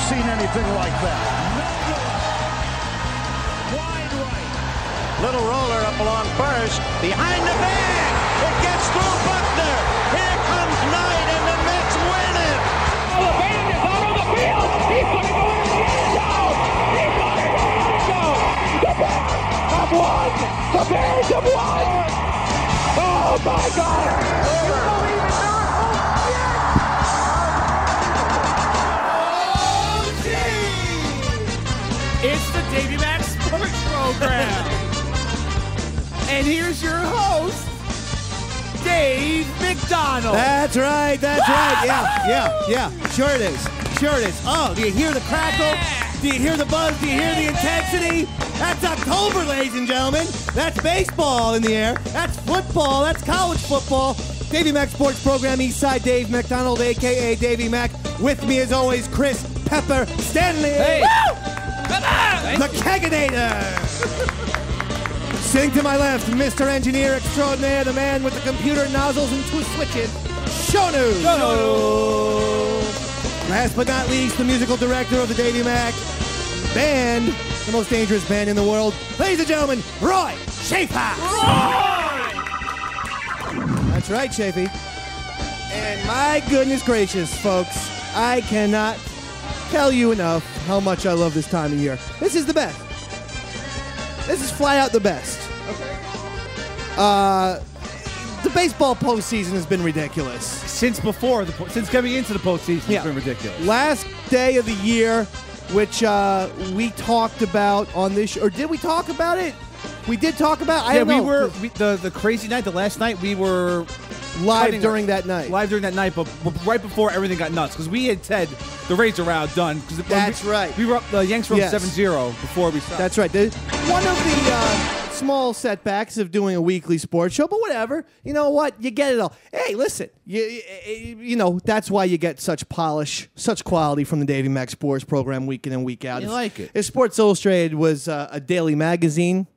seen anything like that. Wide right. Little roller up along first. Behind the bag. It gets through Buckner. Here comes Knight, and the Mets win it. Oh, the band is out on the field. He's going to go in the end zone. He's going to go in the end zone. The Bears have won. The Bears have won. Oh, my God. You believe in miracles? Yes. It's the Davey Mac Sports Program. And here's your host, Dave McDonald. That's right. That's right. Yeah. Sure it is. Oh, do you hear the crackle? Yeah. Do you hear the buzz? Do you hear the intensity? That's October, ladies and gentlemen. That's baseball in the air. That's football. That's college football. Davey Mac Sports Program, Eastside Dave McDonald, a.k.a. Davey Mac. With me, as always, Chris Pepper Stanley. Hey. The Keganator. Sitting to my left, Mr. Engineer Extraordinaire, the man with the computer nozzles and two switches, Shonu. Last but not least, the musical director of the Davey Mac Band, the most dangerous band in the world. Ladies and gentlemen, Roy Schaeffer. That's right, Chafee. And my goodness gracious, folks, I cannot tell you enough how much I love this time of year. This is the best. This is flat out the best. Okay. The baseball postseason has been ridiculous. Since coming into the postseason, it's been ridiculous. Last day of the year, which we talked about on this show. Or did we talk about it? We did talk about it? I don't know. The crazy night, the last night, we were live during that night. Live during that night, but right before everything got nuts. Because we had said the Rays are out, done. That's right. We were up, the Yanks were up 7-0 before we stopped. That's right. One of the small setbacks of doing a weekly sports show, but whatever. You know what? You get it all. Hey, listen. You know, that's why you get such polish, such quality from the Davey Mac Sports Program week in and week out. You like it. If Sports Illustrated was a daily magazine,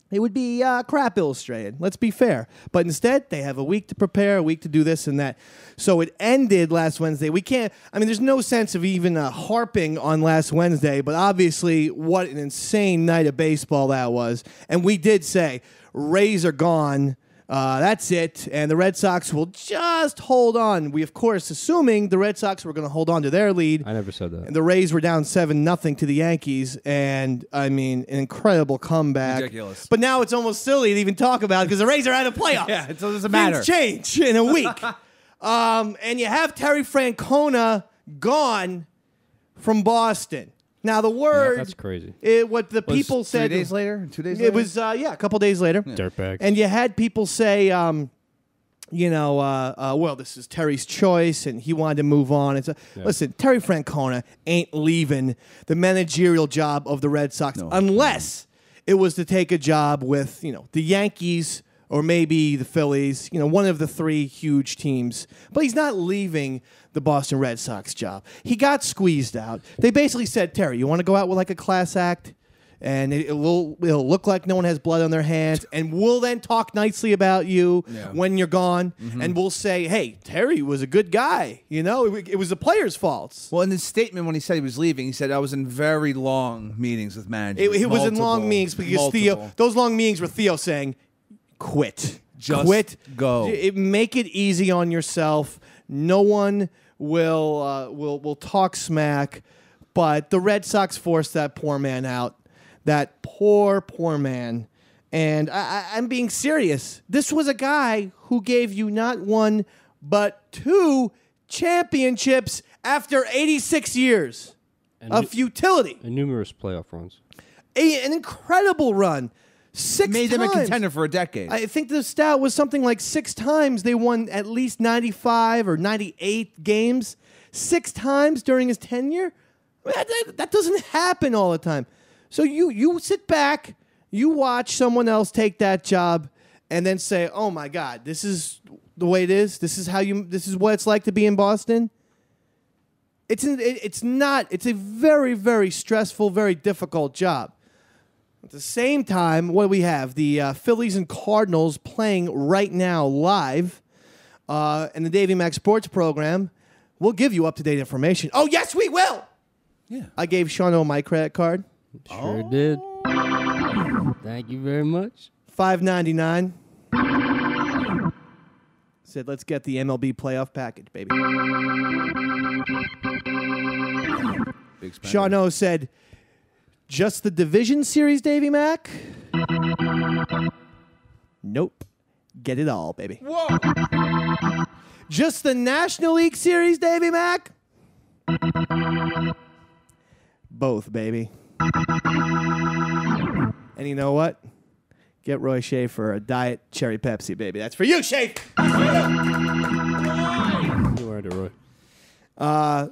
it would be Crap Illustrated. Let's be fair. But instead, they have a week to prepare, a week to do this and that. So it ended last Wednesday. There's no sense of even harping on last Wednesday, but obviously what an insane night of baseball that was. And we did say, Rays are gone. That's it. And the Red Sox will just hold on. We, of course, assuming the Red Sox were going to hold on to their lead. I never said that. And the Rays were down 7-0 to the Yankees. And, an incredible comeback. Ridiculous. But now it's almost silly to even talk about it because the Rays are out of playoffs. Yeah, it doesn't matter. Things change in a week. And you have Terry Francona gone from Boston. Now, the word... that's crazy. What the people said... 2 days later? 2 days later? It was, a couple days later. Yeah. Dirtbags. And you had people say, well, this is Terry's choice, and he wanted to move on. Listen, Terry Francona ain't leaving the managerial job of the Red Sox unless it was to take a job with, the Yankees or maybe the Phillies, one of the three huge teams. But he's not leaving the Boston Red Sox job. He got squeezed out. They basically said, Terry, you want to go out with like a class act? And it'll look like no one has blood on their hands, and we'll then talk nicely about you when you're gone, and we'll say, hey, Terry was a good guy. It was the players' faults. Well, in his statement when he said he was leaving, he said, I was in very long meetings with managers. It was in long meetings because those long meetings were Theo saying, quit. Just go. Make it easy on yourself. No one will talk smack, but the Red Sox forced that poor man out. That poor man. And I'm being serious. This was a guy who gave you not one, but 2 championships after 86 years of futility. And numerous playoff runs. An incredible run. 6 Made times. them a contender for a decade. I think the stat was something like 6 times they won at least 95 or 98 games. 6 times during his tenure? That doesn't happen all the time. So you sit back, you watch someone else take that job, and then say, "Oh my God, this is the way it is. This is what it's like to be in Boston." It's a very, very stressful, very difficult job. At the same time, what do we have? The Phillies and Cardinals playing right now live, and the Davey Mac Sports Program will give you up-to-date information. Oh yes, we will. Yeah. I gave Shano my credit card. Sure did. Thank you very much. $5.99. Said, let's get the MLB playoff package, baby. Big spender. Shano said, just the division series, Davey Mac? Nope. Get it all, baby. Whoa. Just the National League Series, Davey Mac? Both, baby. And you know what? Get Roy Schaeffer a Diet Cherry Pepsi, baby. That's for you, Schaeffer. You earned it, Roy.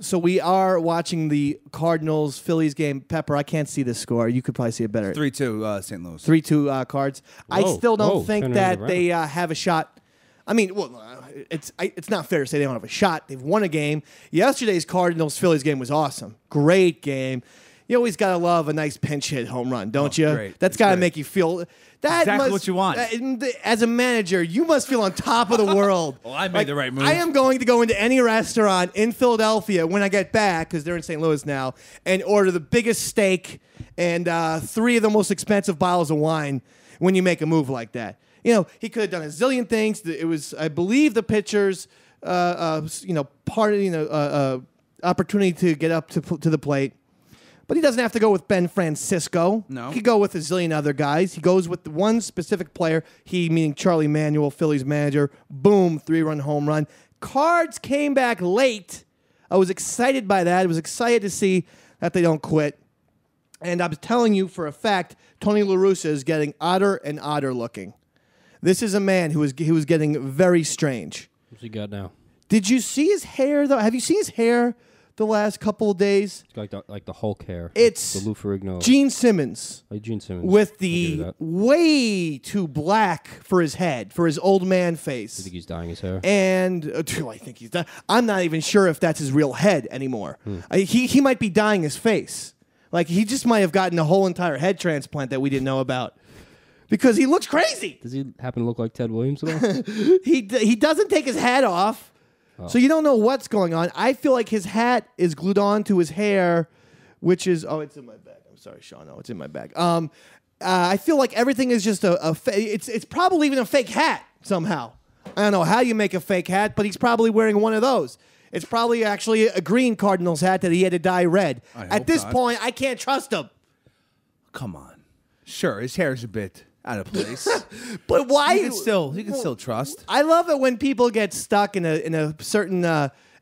So we are watching the Cardinals-Phillies game. Pepper, I can't see the score. You could probably see it better. 3-2 St. Louis. 3-2 Cards. I still don't think turning that it they have a shot. I mean, well, it's not fair to say they don't have a shot. They've won a game. Yesterday's Cardinals-Phillies game was awesome. Great game. You always got to love a nice pinch hit home run, don't you? Great. That's got to make you feel... That Exactly what you want. As a manager, you must feel on top of the world. Well, I made the right move. I am going to go into any restaurant in Philadelphia when I get back, because they're in St. Louis now, and order the biggest steak and 3 of the most expensive bottles of wine when you make a move like that. You know, he could have done a zillion things. It was, I believe, the pitcher's, opportunity to get up to the plate. But he doesn't have to go with Ben Francisco. No. He could go with a zillion other guys. He goes with the one specific player, he meaning Charlie Manuel, Phillies manager. Boom, 3-run home run. Cards came back late. I was excited by that. I was excited to see that they don't quit. And I'm telling you for a fact, Tony La Russa is getting odder and odder looking. This is a man who was getting very strange. What's he got now? Did you see his hair, though? Have you seen his hair the last couple of days? It's like the Hulk hair. It's the Lou Ferrigno. Gene Simmons. Like Gene Simmons. With the way too black for his head, for his old man face. You think he's dyeing his hair? And I think he's done. I'm not even sure if that's his real head anymore. He might be dyeing his face. Like, he just might have gotten a whole entire head transplant that we didn't know about. Because he looks crazy. Does he happen to look like Ted Williams at all? He doesn't take his hat off. Oh. So you don't know what's going on. I feel like his hat is glued on to his hair, which is... Oh, it's in my bag. I'm sorry, Sean. No, it's in my bag. I feel like everything is just it's probably even a fake hat somehow. I don't know how you make a fake hat, but he's probably wearing one of those. It's probably actually a green Cardinals hat that he had to dye red. At this point, I can't trust him. Come on. Sure, his hair's a bit out of place. But why? You can still trust. I love it when people get stuck in a certain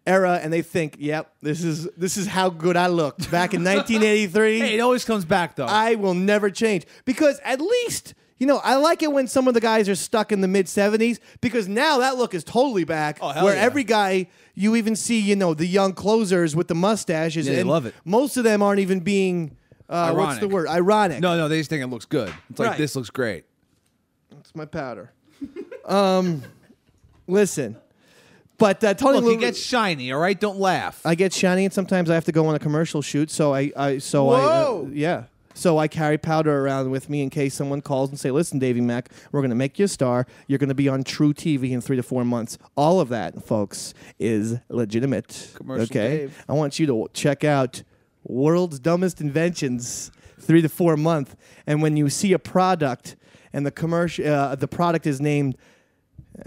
era and they think, "Yep, this is how good I looked back in 1983." Hey, it always comes back though. I will never change, because at least I like it when some of the guys are stuck in the mid 70s, because now that look is totally back. Oh, hell where yeah. every guy, you even see the young closers with the mustaches. Yeah, they and love it. Most of them aren't even being. What's the word? Ironic. No, they just think it looks good. It's like, Right. this looks great. It's my powder. Listen, but Tony. Look, he gets shiny. All right, don't laugh. I get shiny, and sometimes I have to go on a commercial shoot. So Whoa. So I carry powder around with me in case someone calls and say, "Listen, Davey Mac, we're going to make you a star. You're going to be on True TV in 3 to 4 months." All of that, folks, is legitimate. Commercial okay, Dave. I want you to check out World's Dumbest Inventions, 3 to 4 months, and when you see a product and the product is named.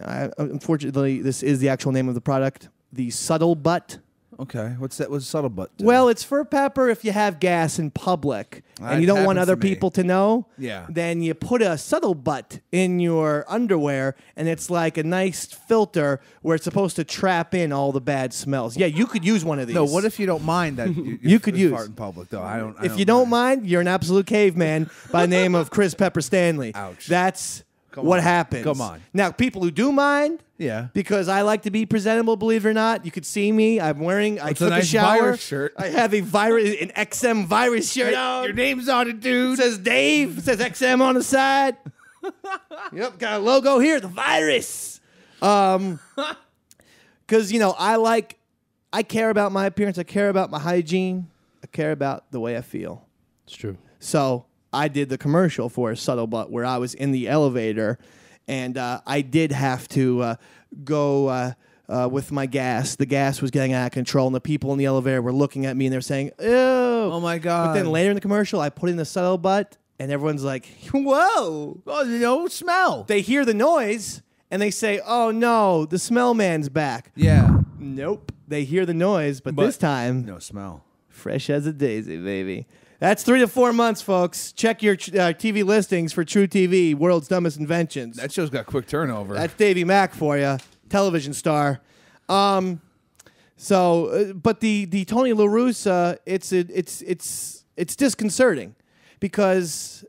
Unfortunately, this is the actual name of the product, the Subtle Butt. Okay, what's that? What's subtle butt? Well, it's for pepper if you have gas in public and That you don't want happens other to me. people to know. Yeah. Then you put a subtle butt in your underwear, and it's like a nice filter where it's supposed to trap in all the bad smells. Yeah, you could use one of these. No, what if you don't mind that You could use. fart in public though? I don't. If you don't mind, you're an absolute caveman by the name of Chris Pepper Stanley. Ouch. That's Come what on. happens. Come on. Now, people who do mind, Yeah. because I like to be presentable, believe it or not. You could see me. I It's took a nice a shower. virus shirt. I have an XM virus shirt on. Your name's on it, It dude. says Dave. It says XM on the side. Yep, got a logo here. The virus. Because I care about my appearance. I care about my hygiene. I care about the way I feel. It's true. So I did the commercial for a Subtle Butt where I was in the elevator, and I did have to go with my gas. The gas was getting out of control, and the people in the elevator were looking at me, and they're saying, "Ew." Oh, my God. But then later in the commercial, I put in the subtle butt, and everyone's like, "Whoa." Oh, no smell. They hear the noise, and they say, "Oh, no, the smell man's back." Yeah. Nope. They hear the noise, but this time, no smell. fresh as a daisy, baby. That's 3 to 4 months, folks. Check your TV listings for True TV, World's Dumbest Inventions. That show's got quick turnover. That's Davey Mack for you, television star. But the Tony La Russa, it's disconcerting because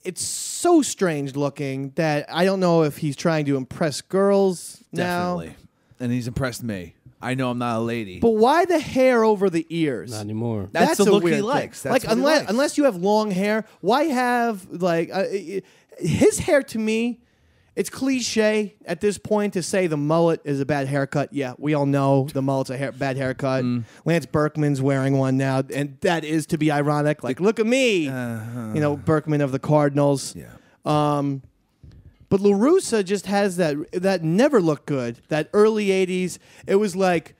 it's so strange looking that I don't know if he's trying to impress girls now. Definitely. And he's impressed me. I know I'm not a lady. But why the hair over the ears? Not anymore. That's the a look weird he thing. likes. That's Like what he likes. unless you have long hair, why have his hair? To me, it's cliche at this point to say the mullet is a bad haircut. Yeah, we all know the mullet's a bad haircut. Lance Berkman's wearing one now, and that is to be ironic. Like, look at me, Berkman of the Cardinals. Yeah. But La Russa just has that never looked good. That early 80s, it was like,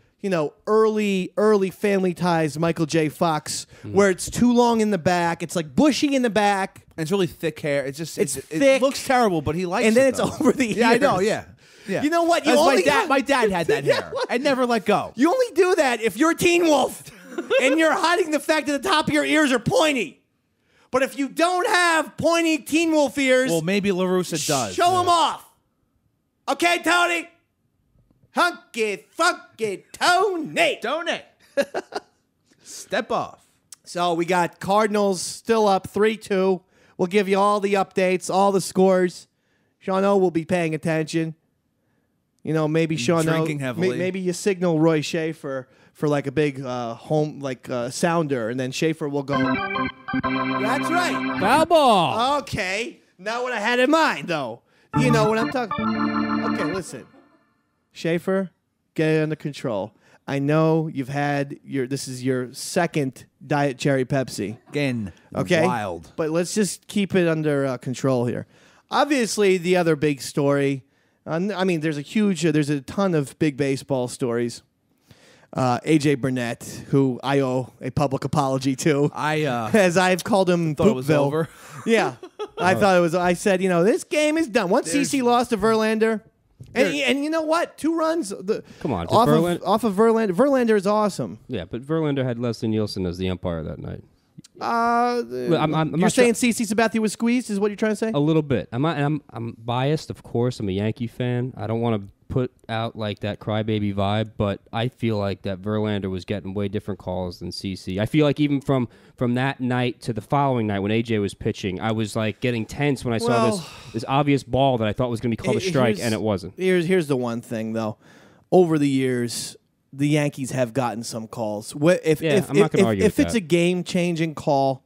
early Family Ties Michael J. Fox, where it's too long in the back. It's like bushy in the back. And it's really thick hair. It's just It's it thick. looks terrible, but he likes it. And then it's though. over the ears. Yeah, I know, yeah. You know what? My dad had that hair. I never let go. You only do that if you're Teen Wolf and you're hiding the fact that the top of your ears are pointy. But if you don't have pointy Teen Wolf ears, Well, maybe La Russa does. show them off. Okay, Tony? Hunky, funky, Tony. Donate. Step off. So we got Cardinals still up 3-2. We'll give you all the updates, all the scores. Sean O will be paying attention. Maybe Sean O. Drinking heavily. Maybe you signal Roy Schaeffer for like a big sounder, and then Schaeffer will go. That's right. Foul ball. Okay. Not what I had in mind, though. You know what I'm talking. Okay, listen. Schaeffer, get it under control. I know you've had this is your second Diet Cherry Pepsi. Again. Okay? Wild. But let's just keep it under control here. Obviously, the other big story, there's a ton of big baseball stories. AJ Burnett, who I owe a public apology to. As I've called him thought it was Poopville. over. Yeah. I thought it was. I said, this game is done. Once CC lost to Verlander, and you know what? 2 runs. Come on, off of Verlander. Verlander is awesome. Yeah, but Verlander had Leslie Nielsen as the umpire that night. I'm you're saying CC Sabathia was squeezed, is what you're trying to say? A little bit. I'm biased, of course. I'm a Yankee fan. I don't want to put out like that crybaby vibe, but I feel like that Verlander was getting way different calls than CC. I feel like even from that night to the following night when AJ was pitching, I was like getting tense when I saw this obvious ball that I thought was going to be called a strike, and it wasn't. Here's the one thing though. Over the years, the Yankees have gotten some calls. I'm not going to argue if with it's that. a game-changing call,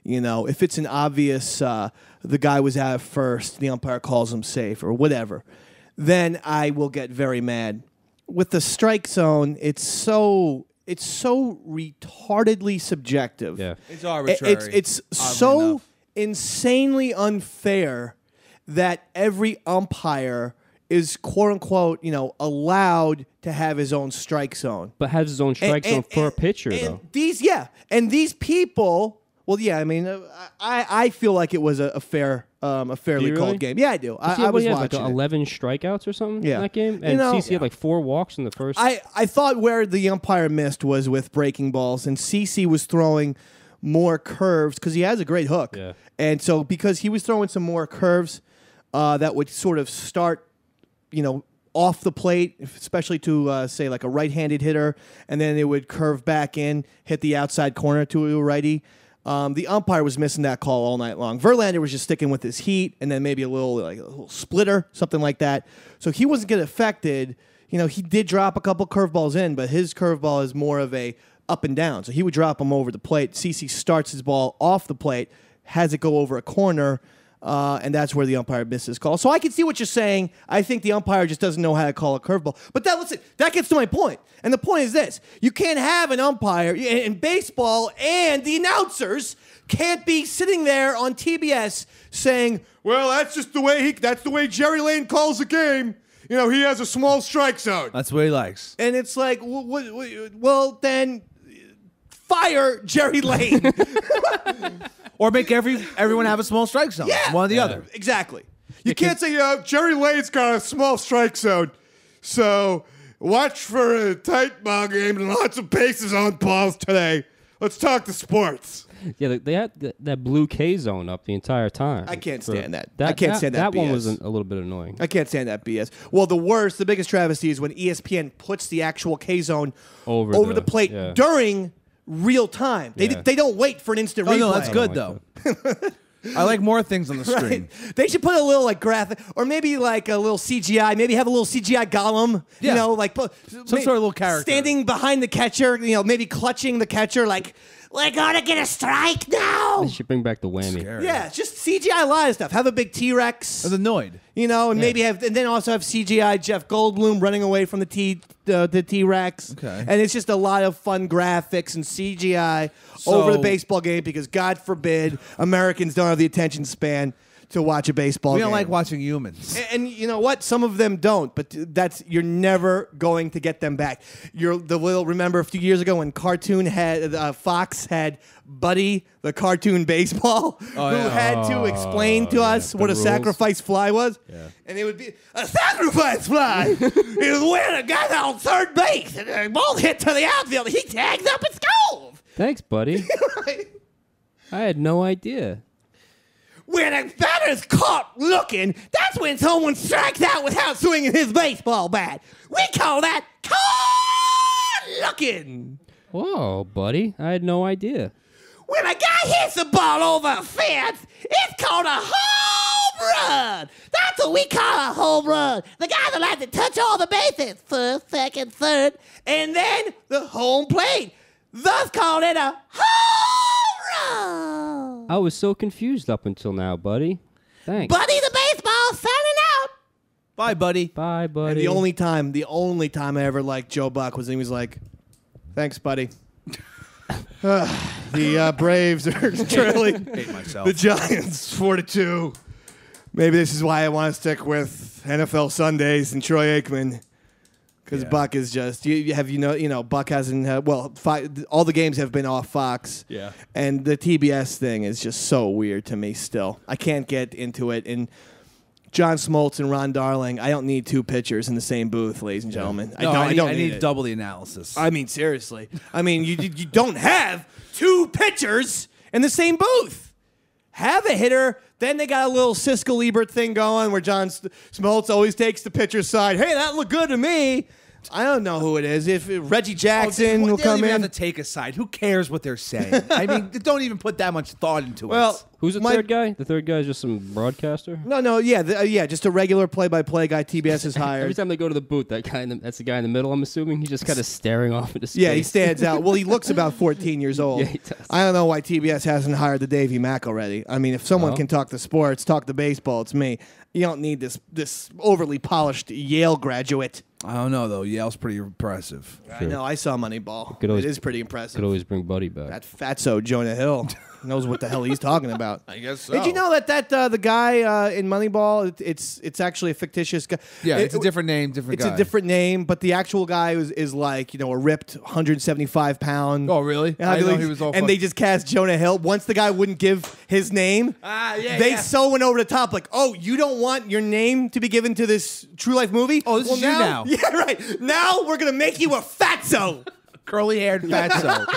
if it's an obvious the guy was out first, the umpire calls him safe or whatever, then I will get very mad. With the strike zone, it's so retardedly subjective. Yeah. It's arbitrary. It's oddly so enough. insanely unfair that every umpire is quote unquote, allowed to have his own strike zone. But has his own strike zone for a pitcher, though. These people. Well, yeah. I feel like it was a fairly really? called game. Yeah, I do. I was had watching like it. 11 strikeouts or something Yeah. in that game, and CC had like 4 walks in the first. I thought where the umpire missed was with breaking balls, and CC was throwing more curves because he has a great hook. Yeah. And so because he was throwing some more curves that would sort of start, off the plate, especially to, say, like a right-handed hitter, and then it would curve back in, hit the outside corner to a righty. The umpire was missing that call all night long. Verlander was just sticking with his heat and then maybe a little splitter, something like that. So he wasn't getting affected. He did drop a couple curveballs in, but his curveball is more of a up and down. So he would drop them over the plate. CC starts his ball off the plate, has it go over a corner, and that's where the umpire missed his call. So I can see what you're saying. I think the umpire just doesn't know how to call a curveball. But that gets to my point. And the point is this. You can't have an umpire in baseball, and the announcers can't be sitting there on TBS saying, well, that's the way Jerry Lane calls a game. he has a small strike zone. That's what he likes. And it's like, well, then fire Jerry Lane. Or make everyone have a small strike zone. Yeah. One or the other. Exactly. You can't say, Jerry Lane's got a small strike zone, so watch for a tight ball game and lots of bases on balls today. Let's talk the sports. Yeah, they had that blue K zone up the entire time. I can't stand that. I can't stand that That one BS. was a little bit annoying. I can't stand that BS. Well, the biggest travesty is when ESPN puts the actual K zone over the plate during real time. They don't wait for an instant replay. Oh, no, that's good, though. I like more things on the screen. Right? They should put a little graphic, or maybe like a little CGI. Maybe have a little CGI Gollum. Yeah. Some sort of little character standing behind the catcher. Maybe clutching the catcher. Like, we're gonna get a strike now. They should bring back the whammy. Yeah, just CGI a lot of stuff. Have a big T-Rex. I was annoyed. And maybe then also have CGI Jeff Goldblum running away from the T-Rex. Okay. And it's just a lot of fun graphics and CGI over the baseball game because God forbid Americans don't have the attention span to watch a baseball game. We don't like watching humans. And you know what? Some of them don't, but you're never going to get them back. Remember a few years ago when Fox had Buddy, the cartoon baseball, who had to explain to us what a sacrifice fly was? Yeah. And it would be, a sacrifice fly is when a guy's on third base and the ball hit to the outfield, he tags up and scores. Thanks, buddy. Right? I had no idea. When a batter's caught looking, that's when someone strikes out without swinging his baseball bat. We call that caught looking. Whoa, buddy. I had no idea. When a guy hits the ball over a fence, it's called a home run. That's what we call a home run. The guy that likes to touch all the bases, first, second, third, and then the home plate. Thus called it a home run. I was so confused up until now, buddy. Thanks. Buddy the baseball signing out. Bye, buddy. Bye, buddy. And the only time I ever liked Joe Buck was when he was like, thanks, buddy. The Braves are trailing Hate myself. the Giants 4-2. Maybe this is why I want to stick with NFL Sundays and Troy Aikman. Because Buck is just Buck hasn't all the games have been off Fox. Yeah. And the TBS thing is just so weird to me still. I can't get into it. And John Smoltz and Ron Darling, I don't need two pitchers in the same booth, ladies and gentlemen. No, I don't need to it. double the analysis. I mean, seriously. I mean, you don't have two pitchers in the same booth. Have a hitter. Then they got a little Siskel Ebert thing going where John Smoltz always takes the pitcher's side. Hey, that looked good to me. I don't know who it is. If Reggie Jackson will come in. They don't even have to take a side. Who cares what they're saying? I mean, don't even put that much thought into it. Who's the third guy? The third guy is just some broadcaster? Just a regular play-by-play guy TBS has hired. Every time they go to the booth, that's the guy in the middle, I'm assuming. He's just kind of staring off into space. Yeah, he stands out. Well, he looks about 14 years old. Yeah, he does. I don't know why TBS hasn't hired the Davey Mack already. I mean, if someone can talk the sports, talk the baseball, it's me. You don't need this overly polished Yale graduate. I don't know, though. Yale's pretty impressive. I know. I saw Moneyball. It is pretty impressive. Could always bring Buddy back. That fatso Jonah Hill knows what the hell he's talking about. I guess so. Did you know that the guy in Moneyball, it's actually a fictitious guy? Yeah, it's a different name, different guy. It's a different name, but the actual guy is like, a ripped 175-pound. Oh, really? I know he was all and they just cast Jonah Hill. Once the guy wouldn't give his name, they so went over the top, like, oh, you don't want your name to be given to this True Life movie? Oh, this is you now. Yeah, right. Now we're going to make you a fatso. Curly-haired fatso.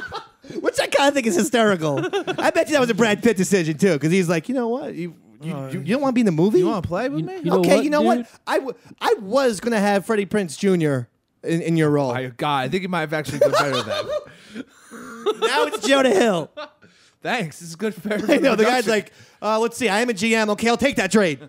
Which I kind of think is hysterical. I bet you that was a Brad Pitt decision, too, because he's like, you know what? You don't want to be in the movie? You want to play with me? You know what? I was going to have Freddie Prinze Jr. in your role. God, I think you might have actually done better than that. Now it's Jonah Hill. Thanks. This is good for I know. The guy's like, let's see. I am a GM. Okay, I'll take that trade.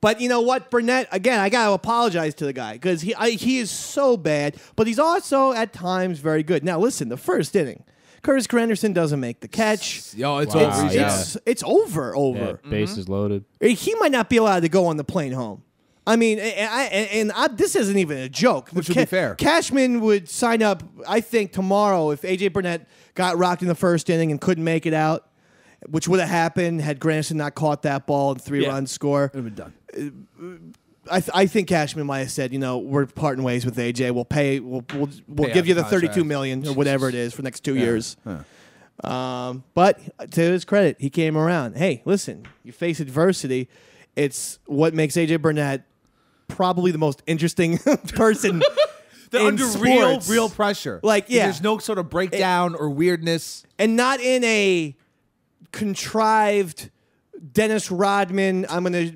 But you know what, Burnett, again, I got to apologize to the guy because he is so bad, but he's also at times very good. Now, listen, the first inning, Curtis Granderson doesn't make the catch. Yo, it's Wow, over. yeah. It's over. Yeah, bases loaded. He might not be allowed to go on the plane home. I mean, this isn't even a joke. Which would be fair. Cashman would sign up, I think, tomorrow if A.J. Burnett got rocked in the first inning and couldn't make it out. which would have happened had Granderson not caught that ball and 3-run score. Would have been done. I think Cashman might have said, we're parting ways with AJ. We'll pay. We'll give you the $32 million or whatever it is for the next 2 years. But to his credit, he came around. Hey, listen, you face adversity. It's what makes AJ Burnett probably the most interesting person. They're in under sports. real pressure. There's no sort of breakdown or weirdness, and not in a contrived Dennis Rodman. I'm gonna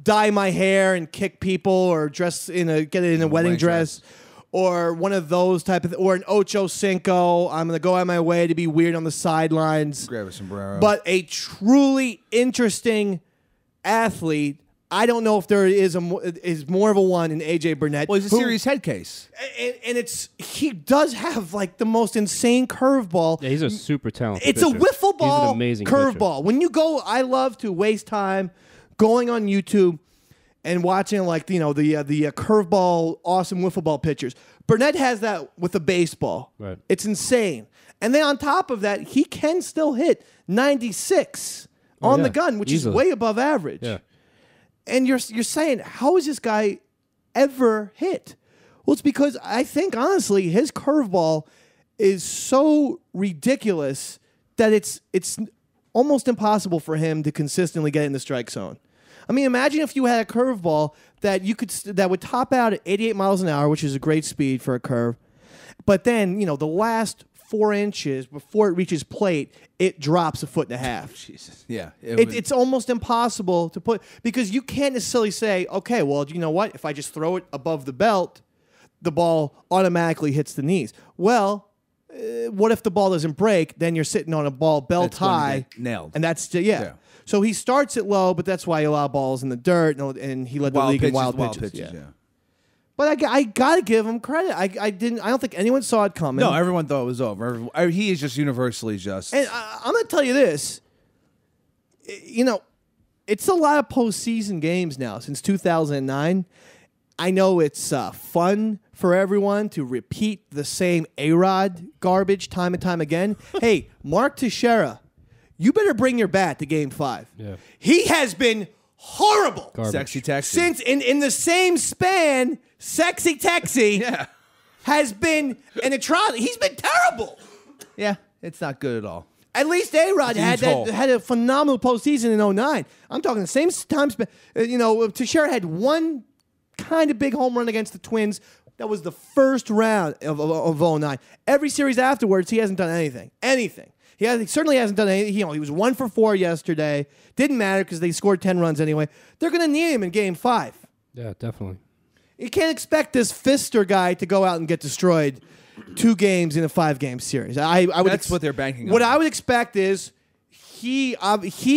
dye my hair and kick people, or get it in a wedding dress. Or one of those type of, or an Ocho Cinco. I'm going to go out of my way to be weird on the sidelines. Grab a sombrero. But a truly interesting athlete. I don't know if there is more of a one in AJ Burnett. Well, he's a serious head case, and he does have like the most insane curveball. Yeah, he's a super talented. It's pitcher. a wiffle ball, he's an amazing curveball. pitcher. When you go, I love to waste time going on YouTube and watching the curveball, awesome wiffle ball pitchers. Burnett has that with a baseball. Right. It's insane. And then on top of that, he can still hit 96 on the gun, which is way above average. Yeah. And you're saying, how is this guy ever hit? Well, it's because I think, honestly, his curveball is so ridiculous that it's almost impossible for him to consistently get in the strike zone. I mean, imagine if you had a curveball that would top out at 88 miles an hour, which is a great speed for a curve. But then, the last 4 inches before it reaches plate, it drops 1.5 feet. Jesus. Yeah. It's almost impossible to put, because you can't necessarily say, okay, well, you know what? If I just throw it above the belt, the ball automatically hits the knees. Well, what if the ball doesn't break? Then you're sitting on a ball belt high. Nailed. And that's, yeah. So he starts it low, but that's why he allowed balls in the dirt, and he led the league in wild pitches. Yeah. But I gotta give him credit. I don't think anyone saw it coming. No, everyone thought it was over. He is just universally just. And I'm gonna tell you this. It's a lot of postseason games now since 2009. I know it's fun for everyone to repeat the same A-Rod garbage time and time again. Hey, Mark Teixeira, you better bring your bat to Game 5. Yeah. He has been horrible. Garbage. Sexy Texy. Since in the same span, Sexy Texy has been an atrocity. He's been terrible. Yeah, it's not good at all. At least A-Rod had a phenomenal postseason in 2009. I'm talking the same time span. Teixeira had one kind of big home run against the Twins. That was the first round of 2009. Every series afterwards, he hasn't done anything. He certainly hasn't done anything. He was 1 for 4 yesterday. Didn't matter because they scored 10 runs anyway. They're going to need him in Game 5. Yeah, definitely. You can't expect this Fister guy to go out and get destroyed 2 games in a 5-game series. That's what they're banking on. What I would expect is he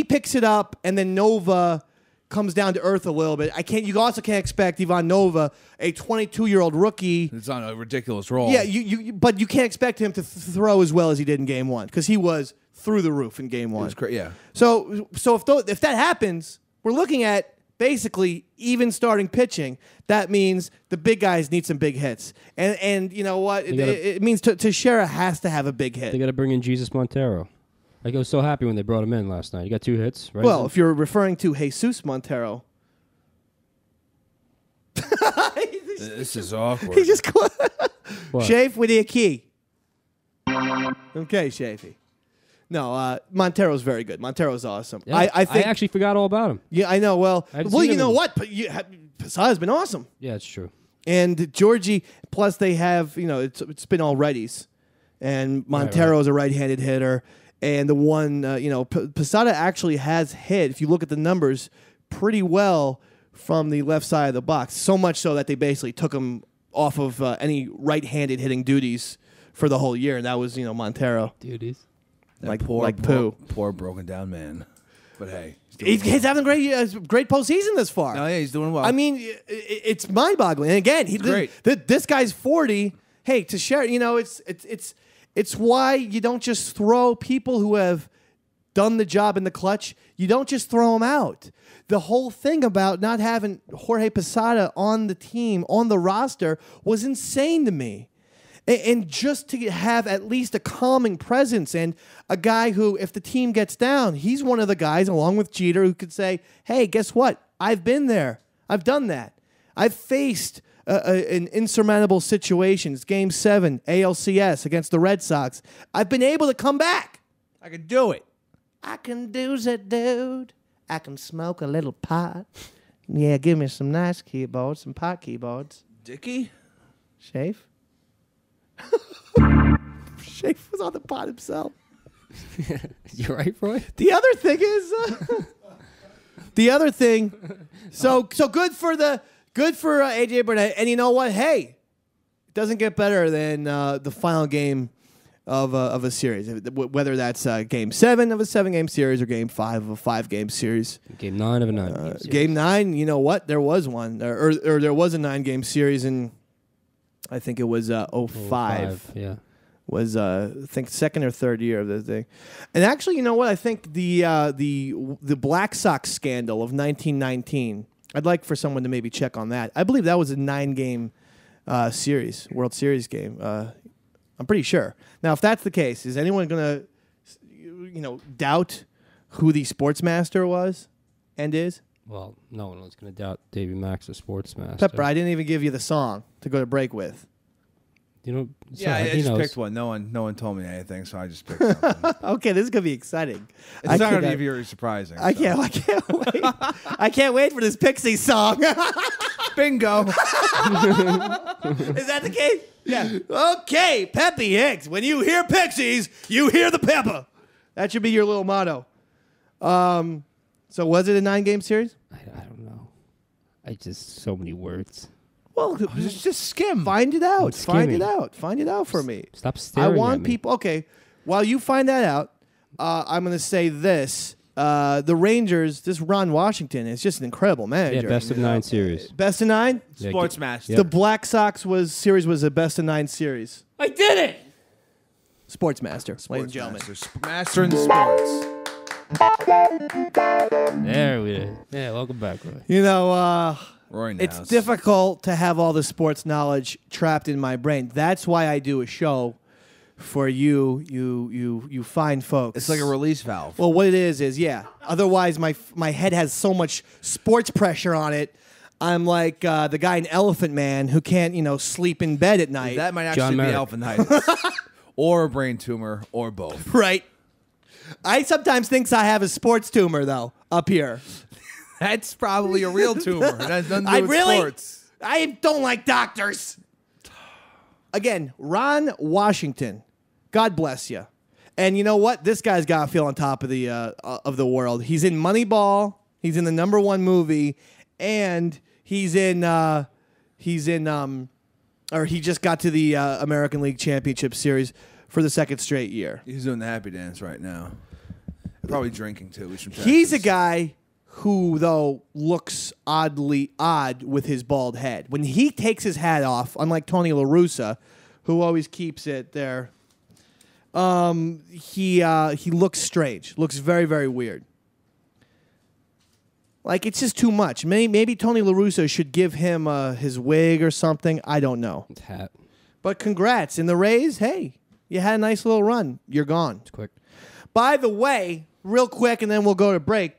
picks it up and then Nova comes down to earth a little bit. You also can't expect Ivan Nova, a 22-year-old rookie. It's on a ridiculous roll. Yeah, but you can't expect him to throw as well as he did in Game 1 because he was through the roof in Game 1. It was yeah. So if that happens, we're looking at basically even starting pitching. That means the big guys need some big hits, and you know what? It means Teixeira has to have a big hit. They got to bring in Jesus Montero. I was so happy when they brought him in last night. He got 2 hits, right? Well, if you're referring to Jesus Montero. This is awkward. He just Shafe with a key. Okay, Shafey. No, Montero's very good. Montero's awesome. Yeah, I think I actually forgot all about him. Yeah, I know. Well, you know what? Posada's been awesome. Yeah, it's true. And Georgie, plus they have, it's been all righties. And Montero's a right-handed hitter. And the one, Posada actually has hit, if you look at the numbers, pretty well from the left side of the box. So much so that they basically took him off of any right-handed hitting duties for the whole year. And that was, Montero. Duties. Poor broken down man. But hey. He's having a great postseason this far. Oh, yeah, he's doing well. I mean, it's mind-boggling. And again, he's great. This guy's 40. Hey, to share, it's why you don't just throw people who have done the job in the clutch. You don't just throw them out. The whole thing about not having Jorge Posada on the team, on the roster, was insane to me. And just to have at least a calming presence and a guy who, if the team gets down, he's one of the guys, along with Jeter, who could say, hey, guess what? I've been there. I've done that. I've faced an insurmountable situation. It's Game 7, ALCS against the Red Sox. I've been able to come back. I can do it. I can do it, dude. I can smoke a little pot. Yeah, give me some nice keyboards, some pot keyboards. Dickie? Schaefer? Schaefer was on the pot himself. You're right, Roy. The other thing is, So good for AJ Burnett. And you know what? Hey, it doesn't get better than the final game of a series. Whether that's Game 7 of a 7-game series or Game 5 of a 5-game series. Game 9 of a 9-game series. Game 9. You know what? There was one, or there was a 9-game series in. I think it was 05. Yeah. Was I think second or third year of the thing. And actually, you know what? I think the Black Sox scandal of 1919. I'd like for someone to maybe check on that. I believe that was a 9-game series, World Series game. I'm pretty sure. Now, if that's the case, is anyone going to doubt who the sportsmaster was and is? Well, no one was going to doubt Davey Max, the sportsmaster. Pepper, I didn't even give you the song to go to break with. You know, Yeah, I he just knows. picked one. No one told me anything, so I just picked something. Okay, this is going to be exciting. It's not going to be very surprising. I can't wait. I can't wait for this Pixie song. Bingo. Is that the case? Yeah. Okay, Peppy Hicks. When you hear Pixies, you hear the pepper. That should be your little motto. So was it a 9-game series? I don't know. So many words. Well, just skim. Find it out. I'm Find it skimming. out. Find it out for me. Stop staring I want at me. people. Okay, while you find that out, I'm going to say this: the Rangers. This Ron Washington is just an incredible manager. Yeah, best of 9 series. Best of 9. Yeah, Sportsmaster. Yep. The Black Sox series was a best of 9 series. I did it! Sportsmaster, ladies and gentlemen. Master in sports. There we are. Yeah, welcome back, Roy. You know, Roy it's Naus. difficult to have all the sports knowledge trapped in my brain. That's why I do a show for you fine folks. It's like a release valve. Well, what it is yeah. Otherwise, my head has so much sports pressure on it. I'm like the guy in Elephant Man who can't, sleep in bed at night. That might John actually be Merrick. alphinitis. Or a brain tumor, or both. Right. I sometimes think I have a sports tumor, though, up here. That's probably a real tumor. It has nothing to do with sports. I don't like doctors. Again, Ron Washington. God bless you. And you know what? This guy's got to feel on top of the world. He's in Moneyball. He's in the #1 movie, and he just got to the American League Championship Series for the 2nd straight year. He's doing the happy dance right now. Probably drinking too. He's a guy who, though, looks oddly odd with his bald head. When he takes his hat off, unlike Tony La Russa, who always keeps it there, he looks strange. Looks very, very weird. Like, it's just too much. Maybe Tony La Russa should give him his wig or something. I don't know. It's hat. But congrats. In the Rays, hey, you had a nice little run. You're gone. It's quick. By the way, real quick, and then we'll go to break.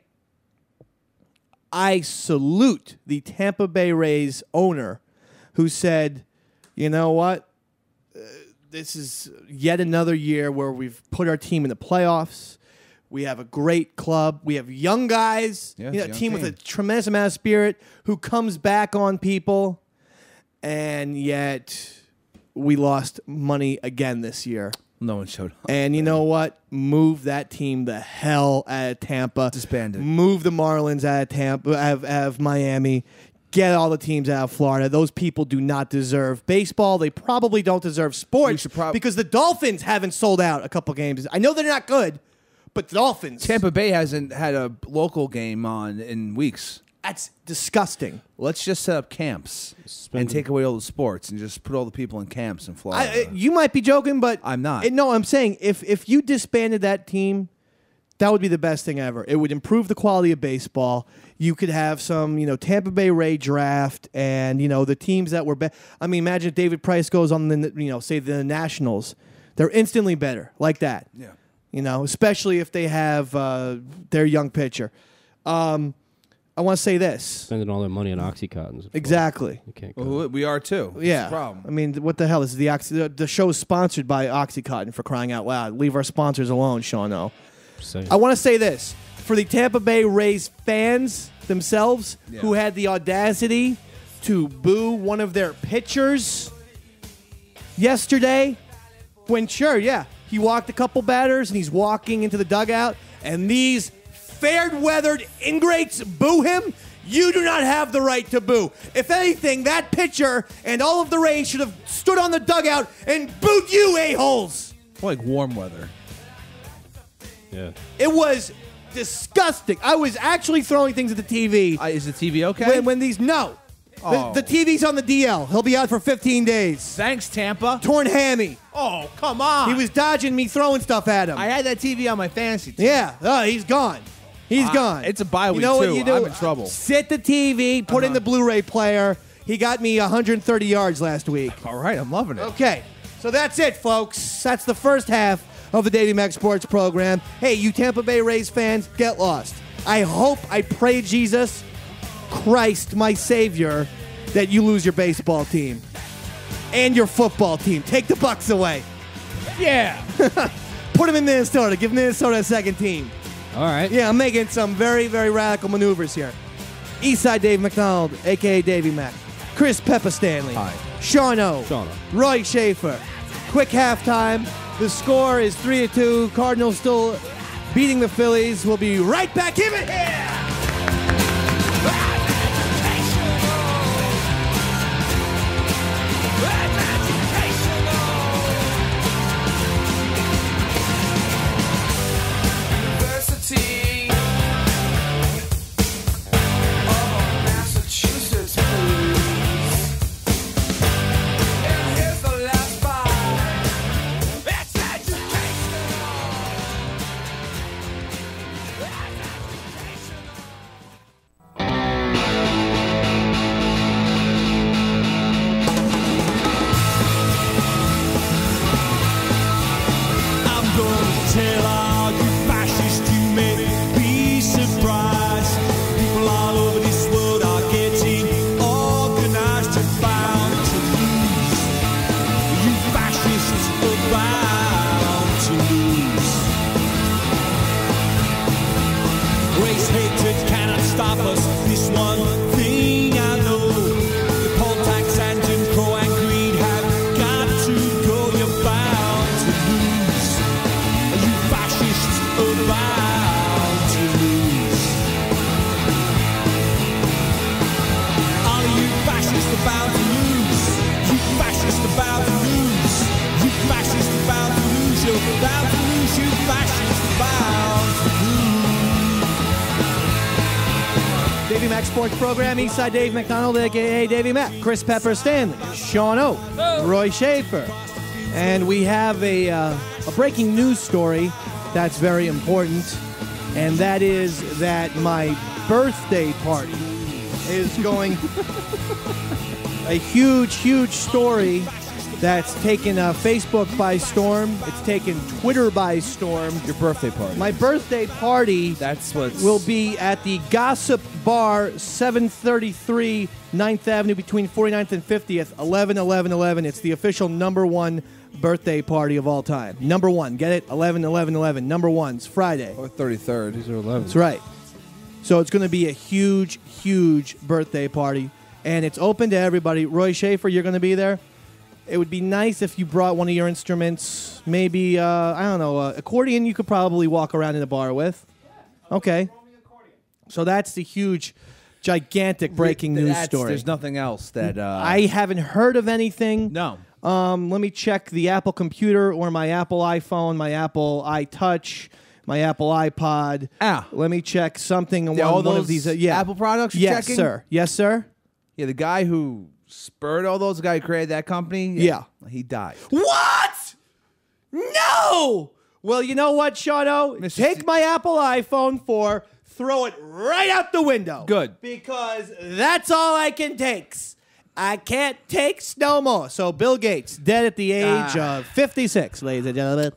I salute the Tampa Bay Rays owner who said, you know what? This is yet another year where we've put our team in the playoffs. We have a great club. We have young guys. Yeah, a young team with a team. tremendous amount of spirit who comes back on people. And yet we lost money again this year. No one showed up. And you know what? Move that team the hell out of Tampa. Disbanded. Move the Marlins out of Tampa, out of Miami. Get all the teams out of Florida. Those people do not deserve baseball. They probably don't deserve sports because the Dolphins haven't sold out a couple games. I know they're not good, but the Dolphins. Tampa Bay hasn't had a local game on in weeks. That's disgusting. Let's just set up camps and take away all the sports and just put all the people in camps in Florida. You might be joking, but I'm not. No, I'm saying if you disbanded that team, That would be the best thing ever. It would improve the quality of baseball. You could have some, Tampa Bay Ray draft, and the teams that were better. I mean, imagine if David Price goes on the, say the Nationals. They're instantly better like that. Yeah. Especially if they have their young pitcher. I want to say this. Spending all their money on Oxycontins. Exactly. You can't go. Well, we are too. That's Yeah. the problem. I mean, what the hell is the show is sponsored by Oxycontin, for crying out loud. Leave our sponsors alone, Sean. I want to say this. For the Tampa Bay Rays fans themselves who had the audacity to boo one of their pitchers yesterday, when he walked a couple batters and he's walking into the dugout, and these fair-weathered ingrates boo him, you do not have the right to boo. If anything, that pitcher and all of the Rays should have stood on the dugout and booed you, a-holes. More like warm weather. Yeah. It was disgusting. I was actually throwing things at the TV. Is the TV okay? When these, no. Oh. The TV's on the DL. He'll be out for 15 days. Thanks, Tampa. Torn hammy. Oh, come on. He was dodging me throwing stuff at him. I had that TV on my fantasy team. Yeah. Oh, he's gone. He's gone. It's a bye week, you know too. What you do? I'm in trouble. Sit the TV, put in the Blu-ray player. He got me 130 yards last week. All right, I'm loving it. Okay. So that's it, folks. That's the first half of the Davey Mac Sports program. Hey, you Tampa Bay Rays fans, get lost. I pray, Jesus Christ, my Savior, that you lose your baseball team and your football team. Take the Bucks away. Yeah. Put them in Minnesota. Give Minnesota a second team. All right. Yeah, I'm making some very, very radical maneuvers here. Eastside Dave McDonald, a.k.a. Davey Mac. Chris Pepper Stanley. Hi. Sean O. Sean O. Roy Schaeffer. Quick halftime. The score is 3-2. Cardinals still beating the Phillies. We'll be right back in here. Davey Mac Sports Program, Eastside Dave McDonald, a.k.a. Davey Mac, Chris Pepper Stanley, Sean O, Roy Schaeffer. And we have a breaking news story that's very important, and that is that my birthday party is going a huge, huge story that's taken Facebook by storm. It's taken Twitter by storm. Your birthday party. My birthday party will be at the Gossip Bar, 733 9th Avenue between 49th and 50th, 11-11-11. It's the official #1 birthday party of all time. Number one. Get it? 11-11-11. Number one's Friday. Or 33rd. These are 11. That's right. So it's going to be a huge, huge birthday party, and it's open to everybody. Roy Schaeffer, you're going to be there. It would be nice if you brought one of your instruments. Maybe, I don't know, accordion you could probably walk around in a bar with. Okay. So that's the huge, gigantic breaking news story. There's nothing else that... I haven't heard of anything. No. Let me check the Apple computer or my Apple iPhone, my Apple iTouch, my Apple iPod. Let me check something on all one those of these. Apple products you're yes, checking? sir. Yes, sir. Yeah, the guy who spurred all those, the guy who created that company, Yeah. he died. What? No! Well, you know what, Shawno? Take my Apple iPhone 4, throw it right out the window. Good. Because that's all I can take. I can't take no more. So Bill Gates, dead at the age of 56, ladies and gentlemen.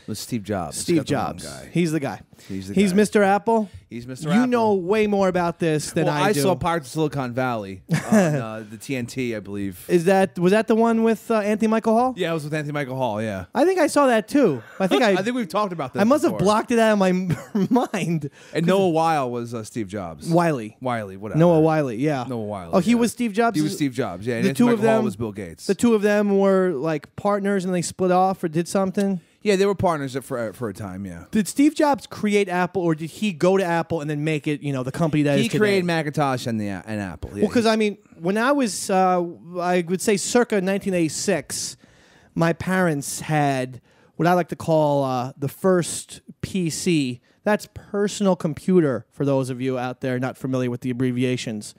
With Steve Jobs. Steve Jobs. Guy. He's the guy. He's Mr. Apple. He's Mr. You Apple. know way more about this than I do. I saw Pirates of Silicon Valley on the TNT, I believe. Was that the one with Anthony Michael Hall? Yeah, it was with Anthony Michael Hall, yeah. I think I saw that too. I think I think we've talked about this I must have before. blocked it out of my mind. And Noah Weil was Steve Jobs. Wiley, whatever. Noah Wiley, yeah. Noah Wiley. Oh, he yeah. was Steve Jobs? He was Steve Jobs, yeah. And The Anthony two of Michael Hall them was Bill Gates. The two of them were like partners and they split off or did something? Yeah, they were partners for a time, yeah. Did Steve Jobs create Apple or did he go to Apple and then make it, the company that is today? He created Macintosh and Apple. Yeah. Well, because, I mean, when I was, I would say circa 1986, my parents had what I like to call the first PC. That's personal computer, for those of you out there not familiar with the abbreviations.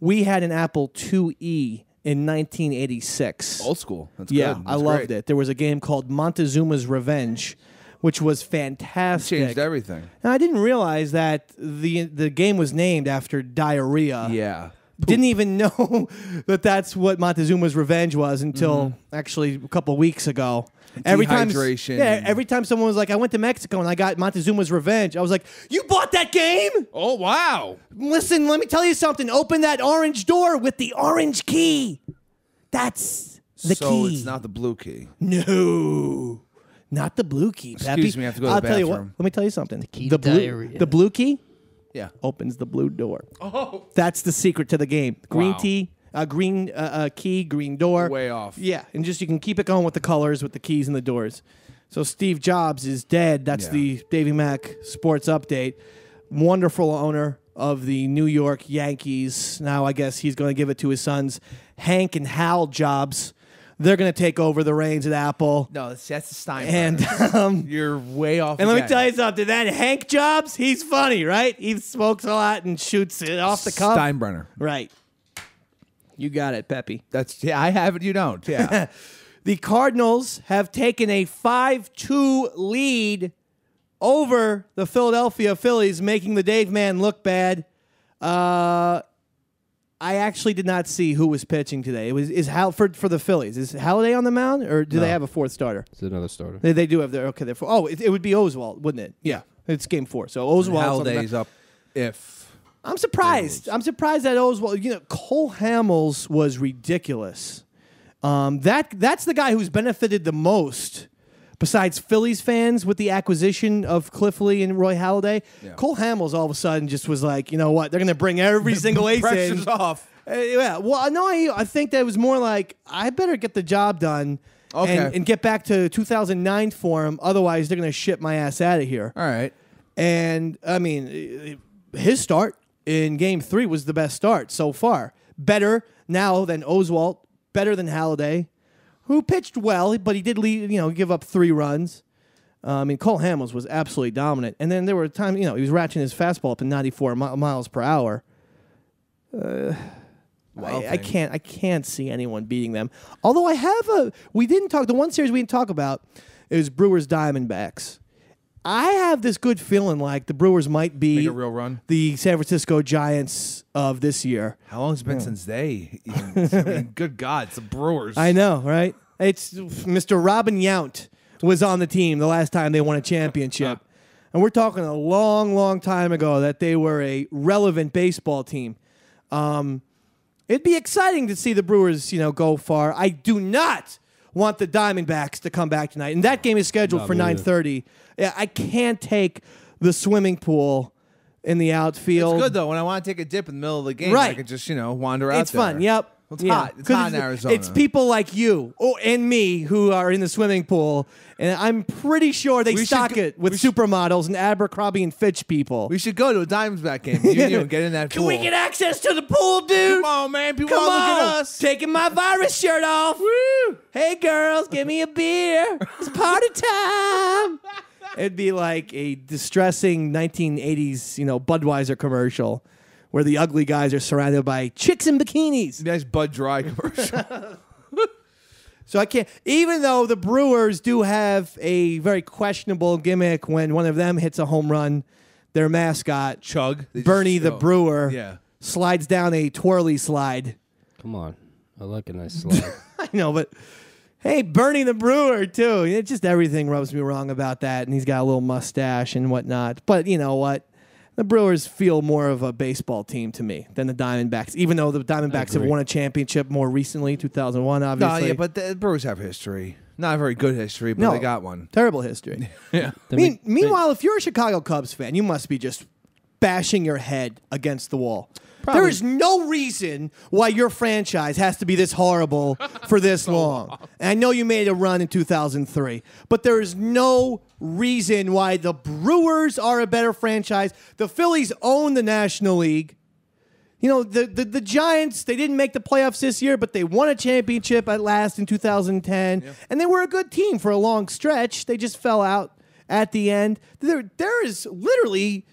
We had an Apple IIe in 1986. Old school. That's yeah, good. I loved it. There was a game called Montezuma's Revenge, which was fantastic. Changed everything. And I didn't realize that the game was named after diarrhea. Yeah. Didn't even know that that's what Montezuma's Revenge was until actually a couple weeks ago. Dehydration. Every time someone was like, I went to Mexico and I got Montezuma's Revenge, I was like, you bought that game? Oh, wow. Listen, let me tell you something. Open that orange door with the orange key. That's the key. So it's not the blue key. No. Not the blue key, Peppy. Excuse me, I have to go to the I'll tell you what. bathroom. Let me tell you something. The key to diarrhea. The blue key Yeah. opens the blue door. Oh. That's the secret to the game. Green Wow. key, green door. Way off. Yeah, and just you can keep it going with the colors, with the keys and the doors. So Steve Jobs is dead. That's Yeah. the Davey Mack Sports Update. Wonderful owner of the New York Yankees. Now I guess he's going to give it to his sons, Hank and Hal Jobs. They're going to take over the reins at Apple. No, that's the Stein. And You're way off. and let me tell you something. That Hank Jobs, he's funny, right? He smokes a lot and shoots it off the cuff. Steinbrenner. Right. You got it, Peppy. I have it. You don't. Yeah. The Cardinals have taken a 5-2 lead over the Philadelphia Phillies, making the Dave man look bad. I actually did not see who was pitching today. Is Halford for the Phillies? Is Halladay on the mound, or do they have a fourth starter? It's another starter. They do have their it would be Oswald, wouldn't it? Yeah, it's game 4. So Oswald's Halladay's up. If I'm surprised. I'm surprised that Oswald. Cole Hamels was ridiculous. That's the guy who's benefited the most, besides Phillies fans, with the acquisition of Cliff Lee and Roy Halladay. Yeah. Cole Hamels all of a sudden just was like, you know what? They're going to bring every single ace in. pressure's off. Yeah. Well, no, I think that was more like, I better get the job done. Okay. And get back to 2009 for him. Otherwise, they're going to ship my ass out of here. All right. And, I mean, his start in Game 3 was the best start so far. Better now than Oswalt. Better than Halladay, who pitched well, but he did give up 3 runs. I mean, Cole Hamels was absolutely dominant. And then there were times, he was ratcheting his fastball up to 94 miles per hour. I can't see anyone beating them. Although the one series we didn't talk about is Brewers Diamondbacks. I have this good feeling like the Brewers might be Make a real run. The San Francisco Giants of this year. How long has it been since they? I mean, good God, it's the Brewers. I know, right? It's Mr. Robin Yount was on the team the last time they won a championship. And we're talking a long, long time ago that they were a relevant baseball team. It'd be exciting to see the Brewers, go far. I do not want the Diamondbacks to come back tonight. And that game is scheduled for 9:30. Yeah, I can't take the swimming pool in the outfield. It's good, though. When I want to take a dip in the middle of the game, Right. I can just, wander out It's there. fun. Yep. Well, it's hot. It's hot in Arizona. It's people like you and me who are in the swimming pool, and I'm pretty sure they stock it with supermodels and Abercrombie and Fitch people. We should go to a Diamondback game. You and get in that Can pool. we get access to the pool, dude? Come on, man. People Come want to on. look at us. Taking my virus shirt off. Woo! Hey, girls, give me a beer. It's party time. It'd be like a distressing 1980s, Budweiser commercial where the ugly guys are surrounded by chicks in bikinis. Nice Bud Dry commercial. So I can't, even though the Brewers do have a very questionable gimmick when one of them hits a home run, their mascot, Chug. Bernie the Brewer, Yeah. slides down a twirly slide. Come on. I like a nice slide. I know, but hey, Bernie the Brewer, too. It just everything rubs me wrong about that, and he's got a little mustache and whatnot. But you know what? The Brewers feel more of a baseball team to me than the Diamondbacks, even though the Diamondbacks have won a championship more recently, 2001, obviously. No, yeah, but the Brewers have history. Not a very good history, but they got one. Terrible history. Yeah. Meanwhile, if you're a Chicago Cubs fan, you must be just bashing your head against the wall. There is no reason why your franchise has to be this horrible for this long. And I know you made a run in 2003, but there is no reason why the Brewers are a better franchise. The Phillies own the National League. You know, the Giants, they didn't make the playoffs this year, but they won a championship at last in 2010. Yeah. And they were a good team for a long stretch. They just fell out at the end. There is literally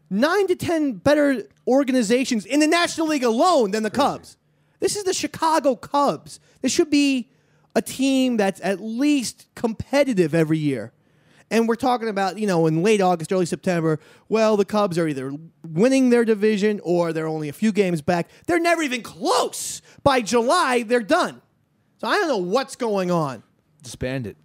9 to 10 better organizations in the National League alone than the Cubs. This is the Chicago Cubs. This should be a team that's at least competitive every year. And we're talking about, you know, in late August, early September, well, the Cubs are either winning their division or they're only a few games back. They're never even close. By July, they're done. So I don't know what's going on. Disband it.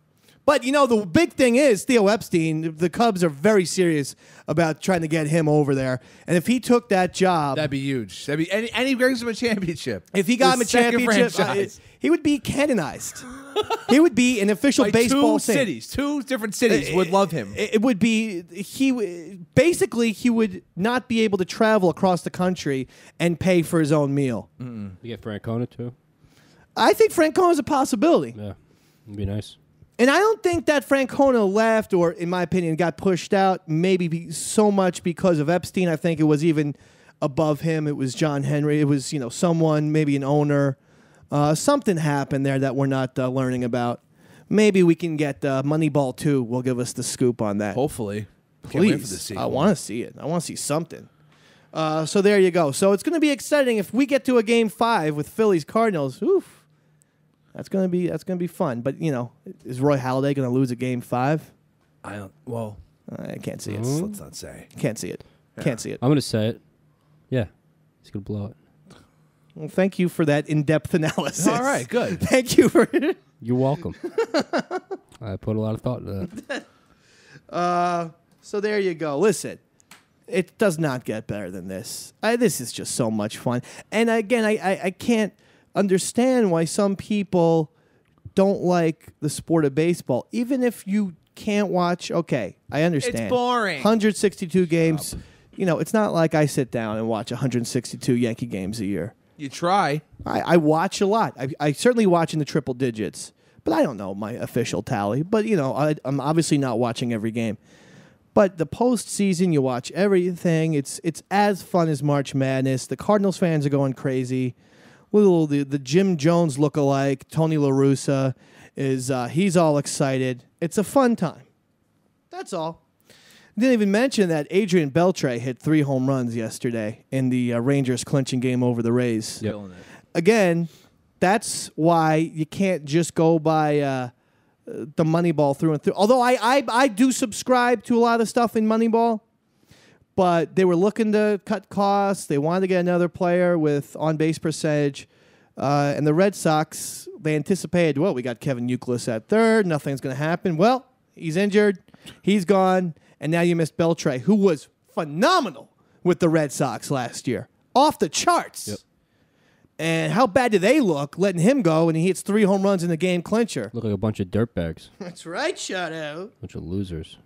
But, you know, the big thing is Theo Epstein, the Cubs are very serious about trying to get him over there. And if he took that job... That'd be huge. That'd be, and he brings him a championship. If he got him a championship, he would be canonized. He would be an official like baseball saint. Two different cities would love him. It would be... he would not be able to travel across the country and pay for his own meal. You get Francona, too? I think Francona is a possibility. Yeah, it'd be nice. And I don't think that Francona left, or in my opinion, got pushed out maybe so much because of Epstein. I think it was even above him. It was John Henry. It was, you know, someone, maybe an owner. Something happened there that we're not learning about. Maybe we can get Moneyball 2 will give us the scoop on that. Hopefully. Can't wait for the Please. sequel. I want to see it. I want to see something. So there you go. So it's going to be exciting if we get to a Game 5 with Phillies Cardinals. Oof. That's gonna be fun, but you know, is Roy Halladay gonna lose a Game 5? I don't. Well, I can't see it. let's not say. Can't see it. Yeah. Can't see it. I'm gonna say it. Yeah, he's gonna blow it. Well, thank you for that in-depth analysis. All right, good. Thank you for. You're welcome. I put a lot of thought into that. So there you go. Listen, it does not get better than this. This is just so much fun, and again, I can't understand why some people don't like the sport of baseball. Even if you can't watch, okay, I understand. It's boring. 162 games. You know, it's not like I sit down and watch 162 Yankee games a year. You try. I watch a lot. I certainly watch in the triple digits, but I don't know my official tally. But, you know, I'm obviously not watching every game. But the postseason, you watch everything. It's as fun as March Madness. The Cardinals fans are going crazy. The Jim Jones lookalike, Tony La Russa, is he's all excited. It's a fun time. That's all. Didn't even mention that Adrian Beltre hit 3 home runs yesterday in the Rangers clinching game over the Rays. Yep. Again, that's why you can't just go by the Moneyball through and through. Although I do subscribe to a lot of stuff in Moneyball. But they were looking to cut costs. They wanted to get another player with on-base percentage. And the Red Sox, they anticipated, well, we got Kevin Youkilis at third. Nothing's going to happen. Well, he's injured. He's gone. And now you missed Beltre, who was phenomenal with the Red Sox last year. Off the charts. Yep. And how bad do they look letting him go and he hits 3 home runs in the game clincher? Look like a bunch of dirtbags. That's right, Shadow. Bunch of losers.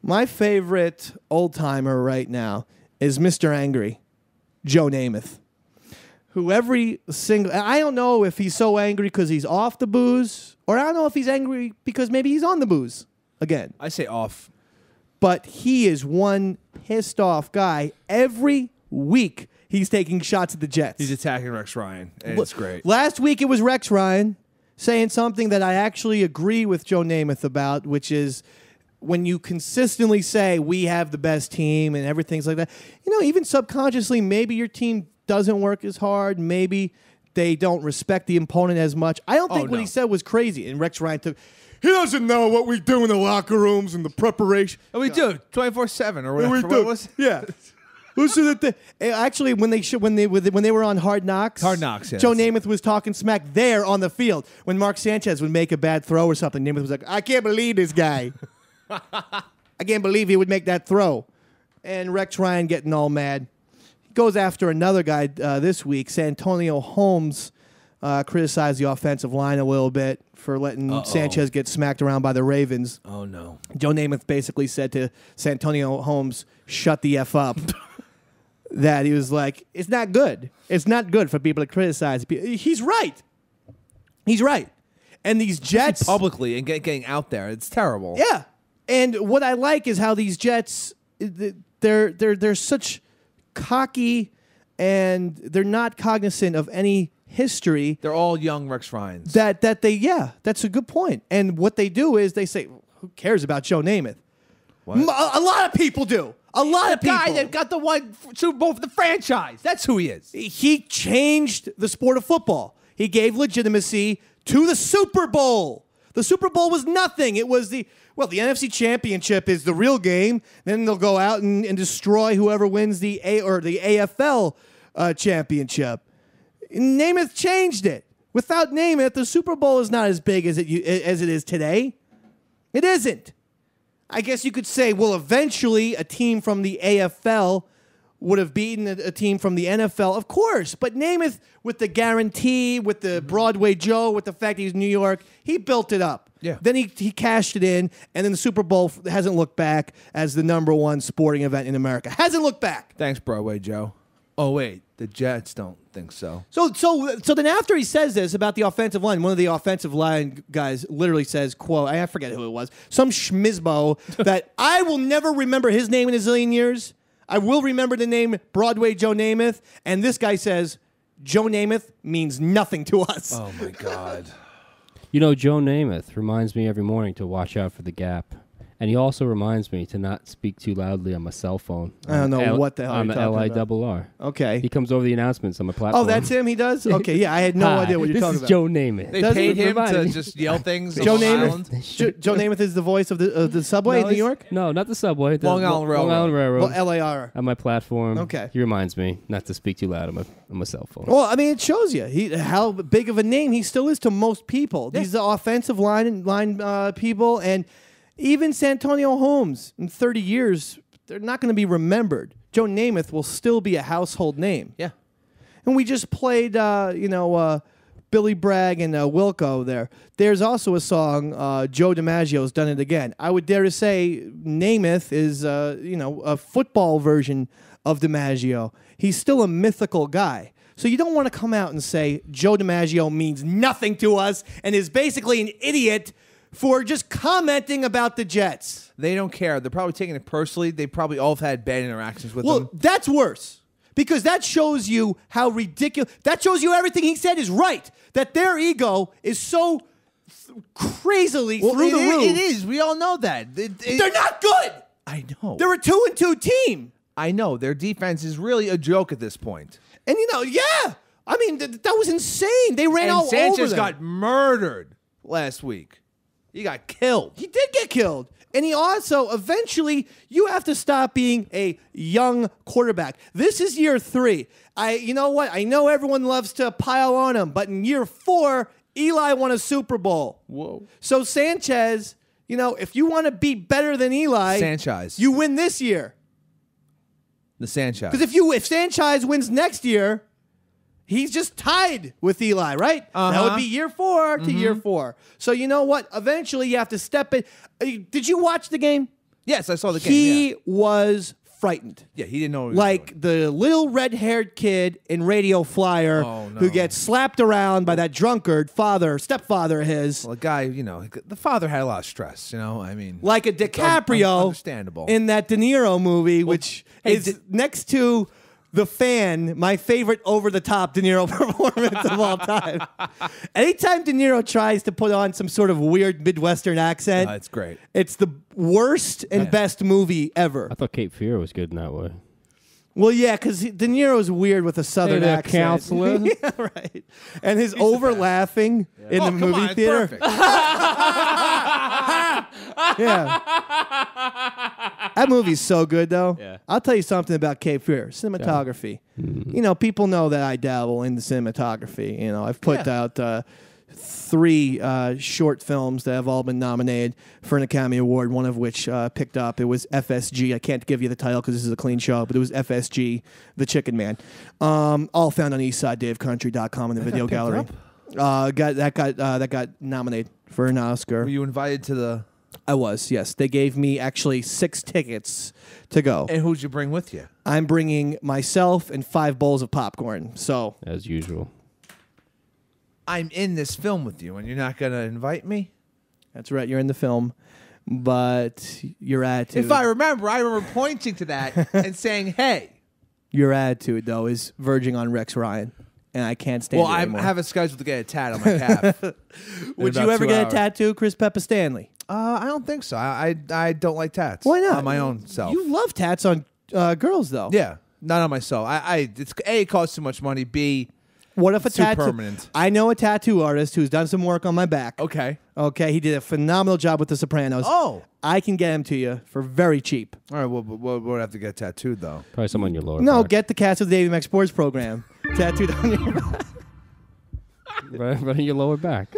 My favorite old-timer right now is Mr. Angry, Joe Namath, who every single... I don't know if he's so angry because he's off the booze, or I don't know if he's angry because maybe he's on the booze again. I say off. But he is one pissed-off guy. Every week he's taking shots at the Jets. He's attacking Rex Ryan, and it's great. Last week it was Rex Ryan saying something that I actually agree with Joe Namath about, which is... when you consistently say we have the best team and everything's like that, you know, even subconsciously, maybe your team doesn't work as hard. Maybe they don't respect the opponent as much. I don't think what he said was crazy. And Rex Ryan he doesn't know what we do in the locker rooms and the preparation. Oh, we do 24/7 or whatever. We do. What was Yeah. Listen to actually when they were on Hard Knocks. Yes. Joe Namath was talking smack there on the field when Mark Sanchez would make a bad throw or something. Namath was like, "I can't believe this guy. I can't believe he would make that throw." And Rex Ryan getting all mad. He goes after another guy this week. Santonio Holmes criticized the offensive line a little bit for letting Sanchez get smacked around by the Ravens. Oh, no. Joe Namath basically said to Santonio Holmes, "Shut the F up." That he was like, it's not good. It's not good for people to criticize. He's right. He's right. And these Jets publicly and getting out there, it's terrible. Yeah. And what I like is how these Jets, they're such cocky, and they're not cognizant of any history. They're all young Rex Ryans. That's a good point. And what they do is they say, who cares about Joe Namath? What? A lot of people do. A lot of people. The guy that got the one Super Bowl for the franchise. That's who he is. He changed the sport of football. He gave legitimacy to the Super Bowl. The Super Bowl was nothing. It was the NFC Championship is the real game. Then they'll go out and destroy whoever wins the AFL championship. Namath changed it. Without Namath, the Super Bowl is not as big as it is today. It isn't. I guess you could say, well, eventually a team from the AFL would have beaten a team from the NFL, of course. But Namath, with the guarantee, with the Broadway Joe, with the fact he's New York, he built it up. Yeah. Then he cashed it in, and then the Super Bowl hasn't looked back as the #1 sporting event in America. Hasn't looked back. Thanks, Broadway Joe. Oh, wait. The Jets don't think so. So then after he says this about the offensive line, one of the offensive line guys literally says, quote, I forget who it was, some schmizmo that I will never remember his name in a zillion years. I will remember the name Broadway Joe Namath. And this guy says, Joe Namath means nothing to us. Oh, my God. You know, Joe Namath reminds me every morning to watch out for the gap. And he also reminds me to not speak too loudly on my cell phone. I don't know what the hell on you're the talking about. LIRR. Okay. He comes over the announcements on my platform. Oh, that's him? He does? Okay, yeah, I had no Hi, idea what you're talking This about. is Joe Namath. They Does paid it him remind to me? just yell things. Joe on Namath? Island? Joe Namath is the voice of the subway in New York? No, not the subway. The Long Island Railroad. Long Island Railroad. Well, LAR. On my platform. Okay. He reminds me not to speak too loud on my cell phone. Well, I mean, it shows you how big of a name he still is to most people. These are offensive line people, and even Santonio Holmes in 30 years, they're not going to be remembered. Joe Namath will still be a household name. Yeah. And we just played, Billy Bragg and Wilco there. There's also a song, Joe DiMaggio's Done It Again. I would dare to say Namath is, a football version of DiMaggio. He's still a mythical guy. So you don't want to come out and say Joe DiMaggio means nothing to us and is basically an idiot for just commenting about the Jets. They don't care. They're probably taking it personally. They probably all have had bad interactions with Well, them. that's worse. Because that shows you how ridiculous... That shows you everything he said is right. That their ego is so crazily through the roof. It is. We all know that. They're not good. I know. They're a 2-2 team. I know. Their defense is really a joke at this point. And, yeah. I mean, that was insane. They ran all over them. Sanchez got murdered last week. He got killed. He did get killed. And he also, eventually, you have to stop being a young quarterback. This is year 3. You know what? I know everyone loves to pile on him, but in year 4, Eli won a Super Bowl. Whoa. So Sanchez, if you want to be better than Eli, Sanchez. you win this year. The Sanchez. Because if Sanchez wins next year, he's just tied with Eli, right? That would be year 4 to year 4. So you know what? Eventually, you have to step in. Did you watch the game? Yes, I saw the game. He was frightened. Yeah, he didn't know what he was Like doing. the little red-haired kid in Radio Flyer who gets slapped around by that drunkard stepfather of his. Well, the guy, the father had a lot of stress, I mean. Like a DiCaprio understandable. in that De Niro movie, which is next to The Fan, my favorite over-the-top De Niro performance of all time. Anytime De Niro tries to put on some sort of weird Midwestern accent, It's great. it's the worst and best movie ever. I thought Cape Fear was good in that way. Well, yeah, because De Niro's weird with a southern there, accent. counselor. Yeah, right. And his over-laughing in the movie It's theater. perfect. Yeah. That movie's so good, though. Yeah. I'll tell you something about Cape Fear. Cinematography. You know, people know that I dabble in the cinematography. You know, I've put out 3 short films that have all been nominated for an Academy Award, one of which picked up. It was FSG. I can't give you the title because this is a clean show, but it was FSG, The Chicken Man. All found on eastsidedavecountry.com in the video gallery. That got nominated for an Oscar. Were you invited to the? I was, yes. They gave me actually 6 tickets to go. And who'd you bring with you? I'm bringing myself and 5 bowls of popcorn. So As usual. I'm in this film with you, and you're not gonna invite me. that's right. You're in the film, but your attitude. If I remember pointing to that and saying, "Hey." Your attitude, though, is verging on Rex Ryan, and I can't stand Well, it I anymore. have a schedule to get a tat on my calf. Would in you about ever 2 get hours. a tattoo, Chris Pepper Stanley? I don't think so. I don't like tats. Why not? On my own self. You love tats on girls, though. Yeah, not on myself. It's A, it costs too much money. B, What if a it's too tattoo? permanent. I know a tattoo artist who's done some work on my back. Okay. Okay, he did a phenomenal job with The Sopranos. Oh. I can get him to you for very cheap. All right. Well, we'll have to get tattooed though. Probably some on your lower No, back. get the cats of the Davey Mac Sports program tattooed on your back. right on your lower back.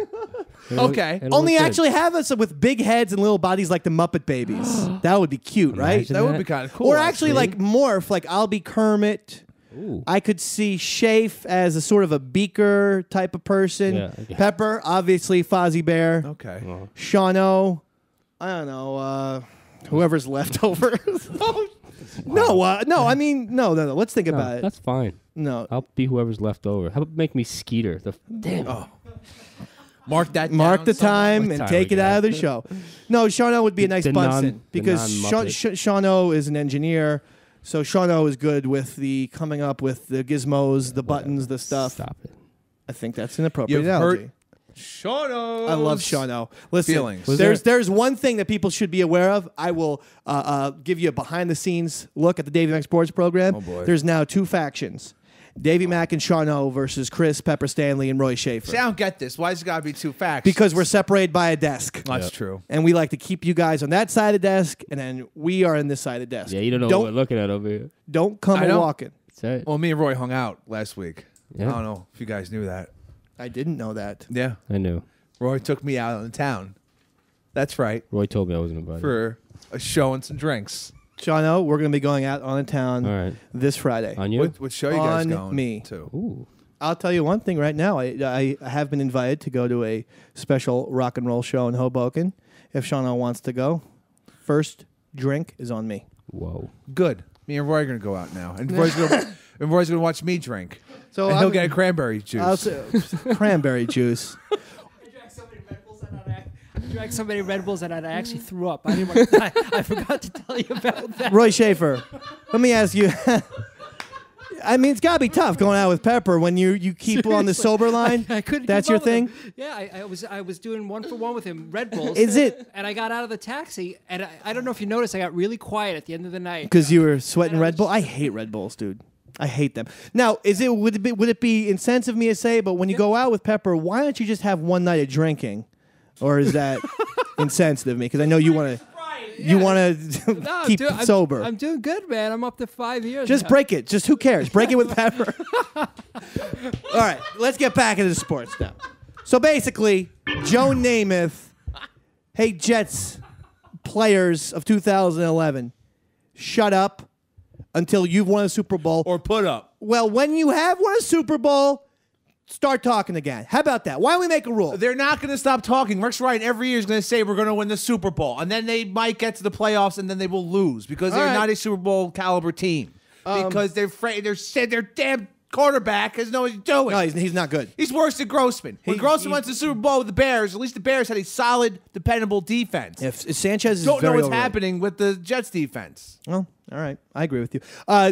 Okay. It'll Only look good. actually have us with big heads and little bodies like the Muppet Babies. That would be cute, right? Imagine That would be kind of cool. Or actually like morph, like I'll be Kermit. Ooh. I could see Schaefer as a sort of a beaker type of person. Yeah, okay. Pepper, obviously Fozzie Bear. Okay. Shano, I don't know, whoever's left over. No, I mean, no. Let's think about it. That's fine. No. I'll be whoever's left over. How about make me Skeeter? Damn. Mark that. Mark down the somewhere. time What and time take we it out of got? the show. No, Shano would be a nice The Bunsen because non-Muppet. Shano is an engineer. So Shano is good with the coming up with the gizmos, the buttons, the stuff. Stop it. I think that's an appropriate You've analogy. heard Shano. I love Shano. Listen, Feelings. there's one thing that people should be aware of. I will give you a behind-the-scenes look at the Davey Mac Sports program. Oh, boy. There's now 2 factions. Davey Mac and Shano versus Chris, Pepper Stanley, and Roy Schaeffer. See, I don't get this. Why's it got to be 2 facts? Because we're separated by a desk. That's true. And we like to keep you guys on that side of the desk, and then we are on this side of the desk. Yeah, you don't know what we're looking at over here. Don't come I a don't. walking. That's it. Well, me and Roy hung out last week. Yeah. I don't know if you guys knew that. I didn't know that. Yeah. I knew. Roy took me out in town. That's right. Roy told me I wasn't invited. For a show and some drinks. Shano, we're going to be going out on town All right. this Friday. On you? What show you guys On going me. to? Ooh. I'll tell you one thing right now. I have been invited to go to a special rock and roll show in Hoboken. If Shano wants to go, first drink is on me. Whoa. Good. Me and Roy are going to go out now. And Roy's going to watch me drink. So And he'll I'm- get a cranberry juice. I'll say, cranberry juice. I drank so many Red Bulls that I actually threw up. I didn't want to. I forgot to tell you about that. Roy Schaeffer, let me ask you. I mean, it's got to be tough going out with Pepper when you keep on the sober line. I couldn't. That's keep your up with thing? him. Yeah, I was doing 1-for-1 with him, Red Bulls. Is it? And I got out of the taxi, and I don't know if you noticed, I got really quiet at the end of the night. Because you were sweating And I Red was Bull. I hate Red Bulls, dude. I hate them. Now, would it be insensitive of me to say, but when you go out with Pepper, why don't you just have one night of drinking? Or is that insensitive of me? Because I know you want to No, keep I'm sober. I'm doing good, man. I'm up to 5 years. Just now. break it. Just who cares? Break it with Pepper. All right, let's get back into the sports now. So basically, Joe Namath, hey Jets players of 2011, shut up until you've won a Super Bowl. or put up. Well, when you have won a Super Bowl, start talking again. How about that? Why don't we make a rule? They're not going to stop talking. Rex Ryan every year is going to say we're going to win the Super Bowl, and then they might get to the playoffs, and then they will lose because they're All right. not a Super Bowl caliber team because they're afraid. Their damn quarterback has no what he's doing. No, he's not good. He's worse than Grossman. When Grossman went to the Super Bowl with the Bears, at least the Bears had a solid, dependable defense. If Sanchez is Don't know very what's overrated. happening with the Jets defense. Well, all right. I agree with you.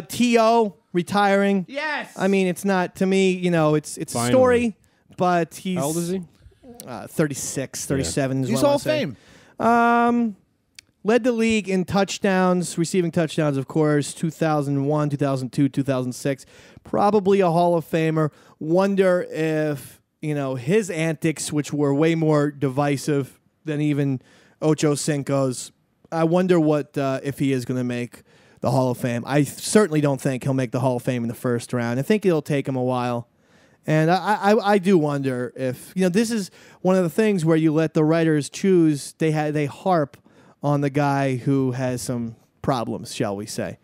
T.O. retiring. Yes. I mean, it's not, to me, it's a Finally. story, but he's... How old is he? 36, 37 is He's what I Hall wanna of say. Fame. Led the league in touchdowns, receiving touchdowns, of course, 2001, 2002, 2006. Probably a Hall of Famer. Wonder if, his antics, which were way more divisive than even Ocho Cinco's, I wonder what if he is going to make the Hall of Fame. I certainly don't think he'll make the Hall of Fame in the first round. I think it'll take him a while. And I do wonder if, this is one of the things where you let the writers choose. They harp on the guy who has some problems, shall we say.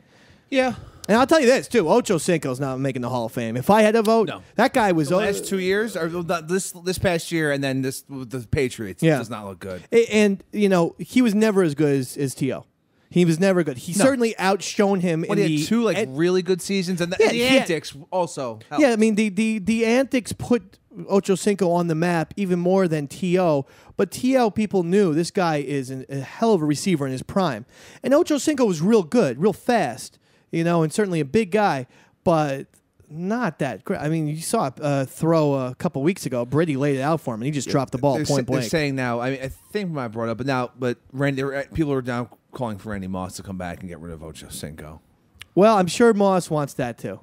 Yeah. And I'll tell you this, too. Ocho Cinco's not making the Hall of Fame. If I had to vote, that guy was... The last 2 years, or this past year, and then the Patriots, does not look good. And, he was never as good as T.O. He was never good. He certainly outshone him in he had two really good seasons, and the antics also helped. Yeah, I mean, the antics put Ocho Cinco on the map even more than T.O., but T.O. people knew this guy is a hell of a receiver in his prime. And Ocho Cinco was real good, real fast, and certainly a big guy, but not that great. I mean, you saw a throw a couple weeks ago. Brady laid it out for him, and he just dropped the ball point blank. They're saying now, I think I brought it up, but Randy, people are now calling for Randy Moss to come back and get rid of Ocho Cinco. Well, I'm sure Moss wants that too.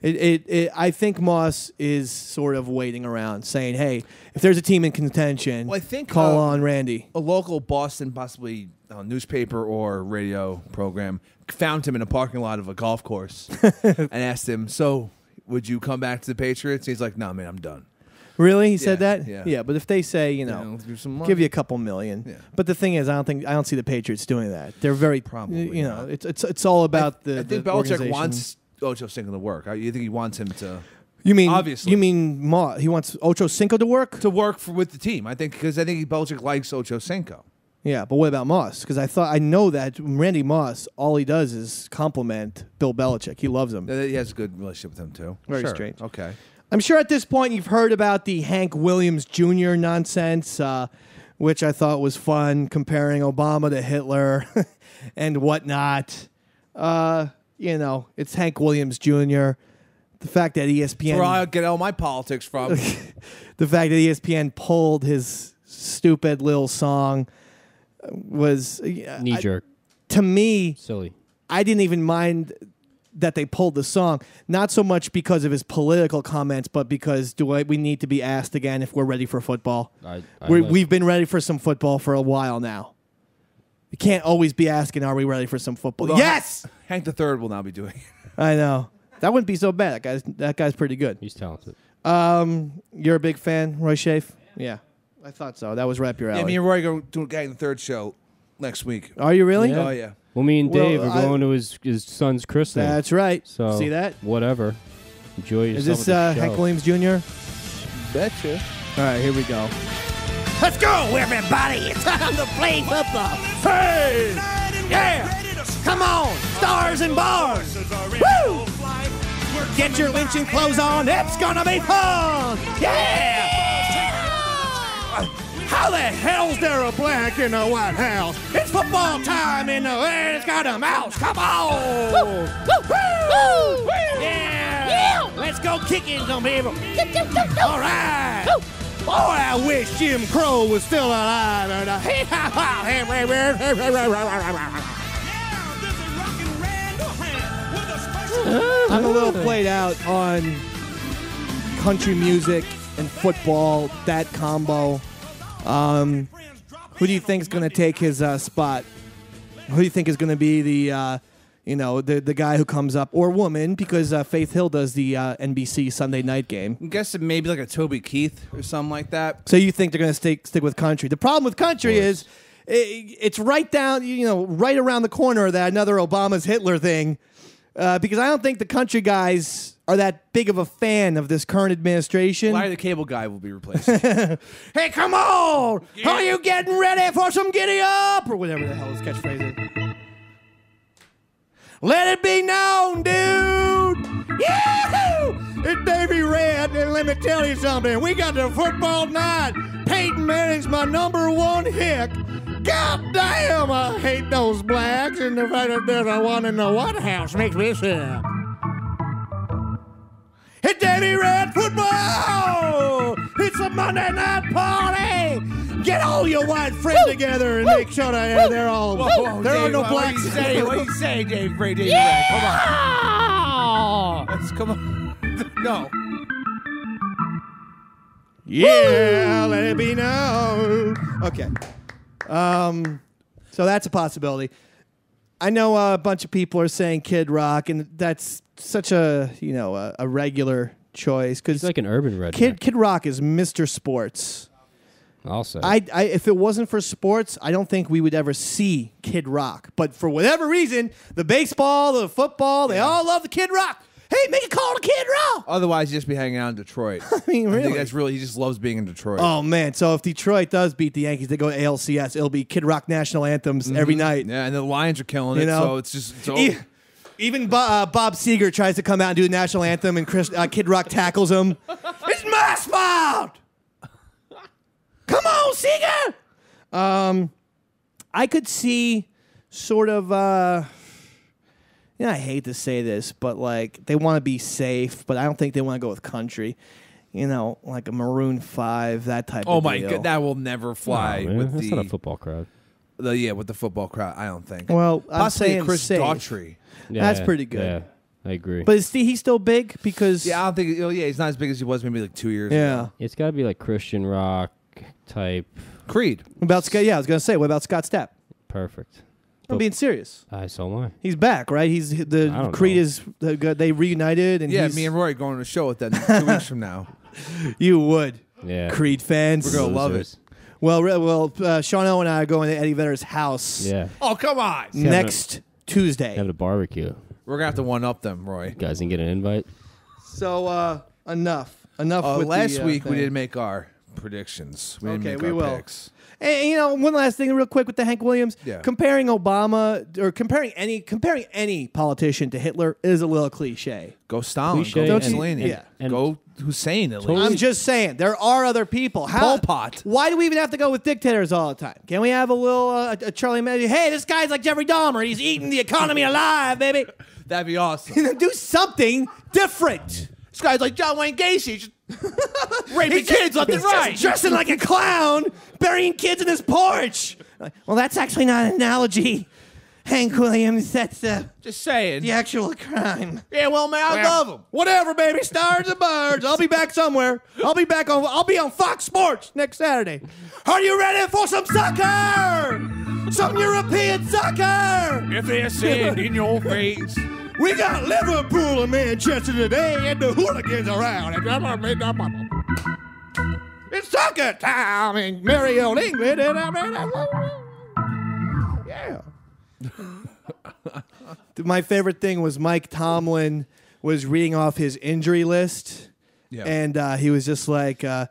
I think Moss is sort of waiting around, saying, "Hey, if there's a team in contention, I think call on Randy." A local Boston, possibly newspaper or radio program, found him in a parking lot of a golf course and asked him, "So, would you come back to the Patriots?" He's like, "No, man, I'm done." Really? He said that? Yeah. But if they say, give you a couple million. Yeah. But the thing is, I don't see the Patriots doing that. They're very probably. It's all about the. I think Belichick wants Ocho Cinco to work. You think he wants him to? You mean obviously? You mean he wants Ocho Cinco to work? With the team? I think because Belichick likes Ocho Cinco. Yeah, but what about Moss? Because I know that Randy Moss, all he does is compliment Bill Belichick. He loves him. He has a good relationship with him too. Very strange. Okay. I'm sure at this point you've heard about the Hank Williams Jr. nonsense, which I thought was fun, comparing Obama to Hitler and whatnot. It's Hank Williams Jr. The fact that ESPN... That's where I get all my politics from. The fact that ESPN pulled his stupid little song was... Knee-jerk. To me... Silly. I didn't even mind that they pulled the song, not so much because of his political comments, but because we need to be asked again if we're ready for football. We've been ready for some football for a while now. You can't always be asking, are we ready for some football? Well, yes! Hank III will now be doing it. I know. That wouldn't be so bad. That guy's pretty good. He's talented. You're a big fan, Roy Schaeffer? Yeah. I thought so. That was right up your alley. Yeah, me and Roy go to a Gang the Third show next week. Are you really? Yeah. Oh, yeah. Well, me and Dave are going to his son's christening. That's right. So see that? Whatever. Enjoy yourself. Is this Hank Williams Jr.? Betcha. All right, here we go. Let's go, everybody. It's time to play football. Hey! Yeah! Come on, stars and bars. Woo! Get your lynching clothes on. It's gonna be fun. Yeah! How the hell's there a black in the White House? It's football time in the air. It's got a mouse. Come on! Woo! Woo! Yeah! Let's go kicking some people. All right! Boy, I wish Jim Crow was still alive. I'm a little played out on country music and football, that combo. Who do you think is going to take his spot? Who do you think is going to be the guy who comes up, or woman, because Faith Hill does the NBC Sunday night game? I'm guessing maybe like a Toby Keith or something like that. So you think they're going to stick with country? The problem with country is it's right down, right around the corner of that another Obama's Hitler thing, because I don't think the country guys are that big of a fan of this current administration. Larry the Cable Guy will be replaced. Hey, come on! Yeah. Are you getting ready for some giddy up? Or whatever the hell his catchphrase is. Let it be known, dude! Yahoo! It's Davey Red, and let me tell you something. We got the football night. Peyton Manning's my #1 hick. God damn, I hate those blacks, and the fact that there's a one in the White House makes me sick. It's Davey Red football! It's a Monday night party! Get all your white friends together and make sure that they're all. There are no blacks. What are you saying, Dave? Ray, Dave, Ray, come on. Come on. No. Yeah, let it be known. Okay. So that's a possibility. I know a bunch of people are saying Kid Rock, and that's such a a regular choice because He's like an urban redneck. Kid Rock is Mr. Sports. Also, If it wasn't for sports, I don't think we would ever see Kid Rock. But for whatever reason, the baseball, the football, they all love the Kid Rock. Hey, make a call to Kid Rock. Otherwise, he'd just be hanging out in Detroit. I mean, really? I think that's really, he just loves being in Detroit. Oh, man. So if Detroit does beat the Yankees, they go to ALCS. It'll be Kid Rock national anthems every night. Yeah, and the Lions are killing it, so it's just... Even Bob Seger tries to come out and do the national anthem, and Kid Rock tackles him. It's my fault! Come on, Seger! I could see sort of... I hate to say this, but like they want to be safe, but I don't think they want to go with country. Like a Maroon 5, that type of deal. Oh my god, that will never fly with that's the not a football crowd. with the football crowd. I don't think. Well, I'm possibly saying Chris safe. Daughtry. Yeah, That's pretty good. Yeah, I agree. But is he's still big because Yeah, I don't think. He's not as big as he was maybe like 2 years yeah. ago. It's got to be like Christian rock type. Creed. What about Scott? Yeah, I was gonna say. What about Scott Stapp? Perfect. I'm being serious. So am I. He's back, right? I The don't Creed know. is they reunited, and Yeah, he's, me and Roy are going to a show with them 2 weeks from now. you would. Yeah. Creed fans. We're gonna love it. Losers. Well, Sean O and I are going to Eddie Vedder's house Yeah. Oh come on! next Tuesday. Have a barbecue. We're gonna have to one up them, Roy. You guys can get an invite. So enough. With Last the, week we thing. didn't make our predictions. We didn't Okay, make we our will. picks. And one last thing, real quick, with the Hank Williams. Yeah. Comparing Obama or comparing any politician to Hitler is a little cliche. Go Stalin. Cliche Go and- Mussolini. yeah. and- Go Hussein at least. Totally. I'm just saying there are other people. Pol Pot. Why do we even have to go with dictators all the time? Can we have a little a Charlie Manson? Hey, this guy's like Jeffrey Dahmer. He's eating the economy alive, baby. That'd be awesome. Do something different. This guy's like John Wayne Gacy. Just raping kids left and He's right. just dressing like a clown, burying kids in his porch. Well, that's actually not an analogy. Hank Williams, that's Just saying. the actual crime. Yeah, well, man, I love him. Whatever, baby. Stars and birds. I'll be back somewhere. I'll be on Fox Sports next Saturday. Are you ready for some soccer? Some European soccer. If they're saying in your face. We got Liverpool and Manchester today, and the hooligans around. It's soccer time in merry old England. Yeah. My favorite thing was Mike Tomlin was reading off his injury list, and he was just like, Ben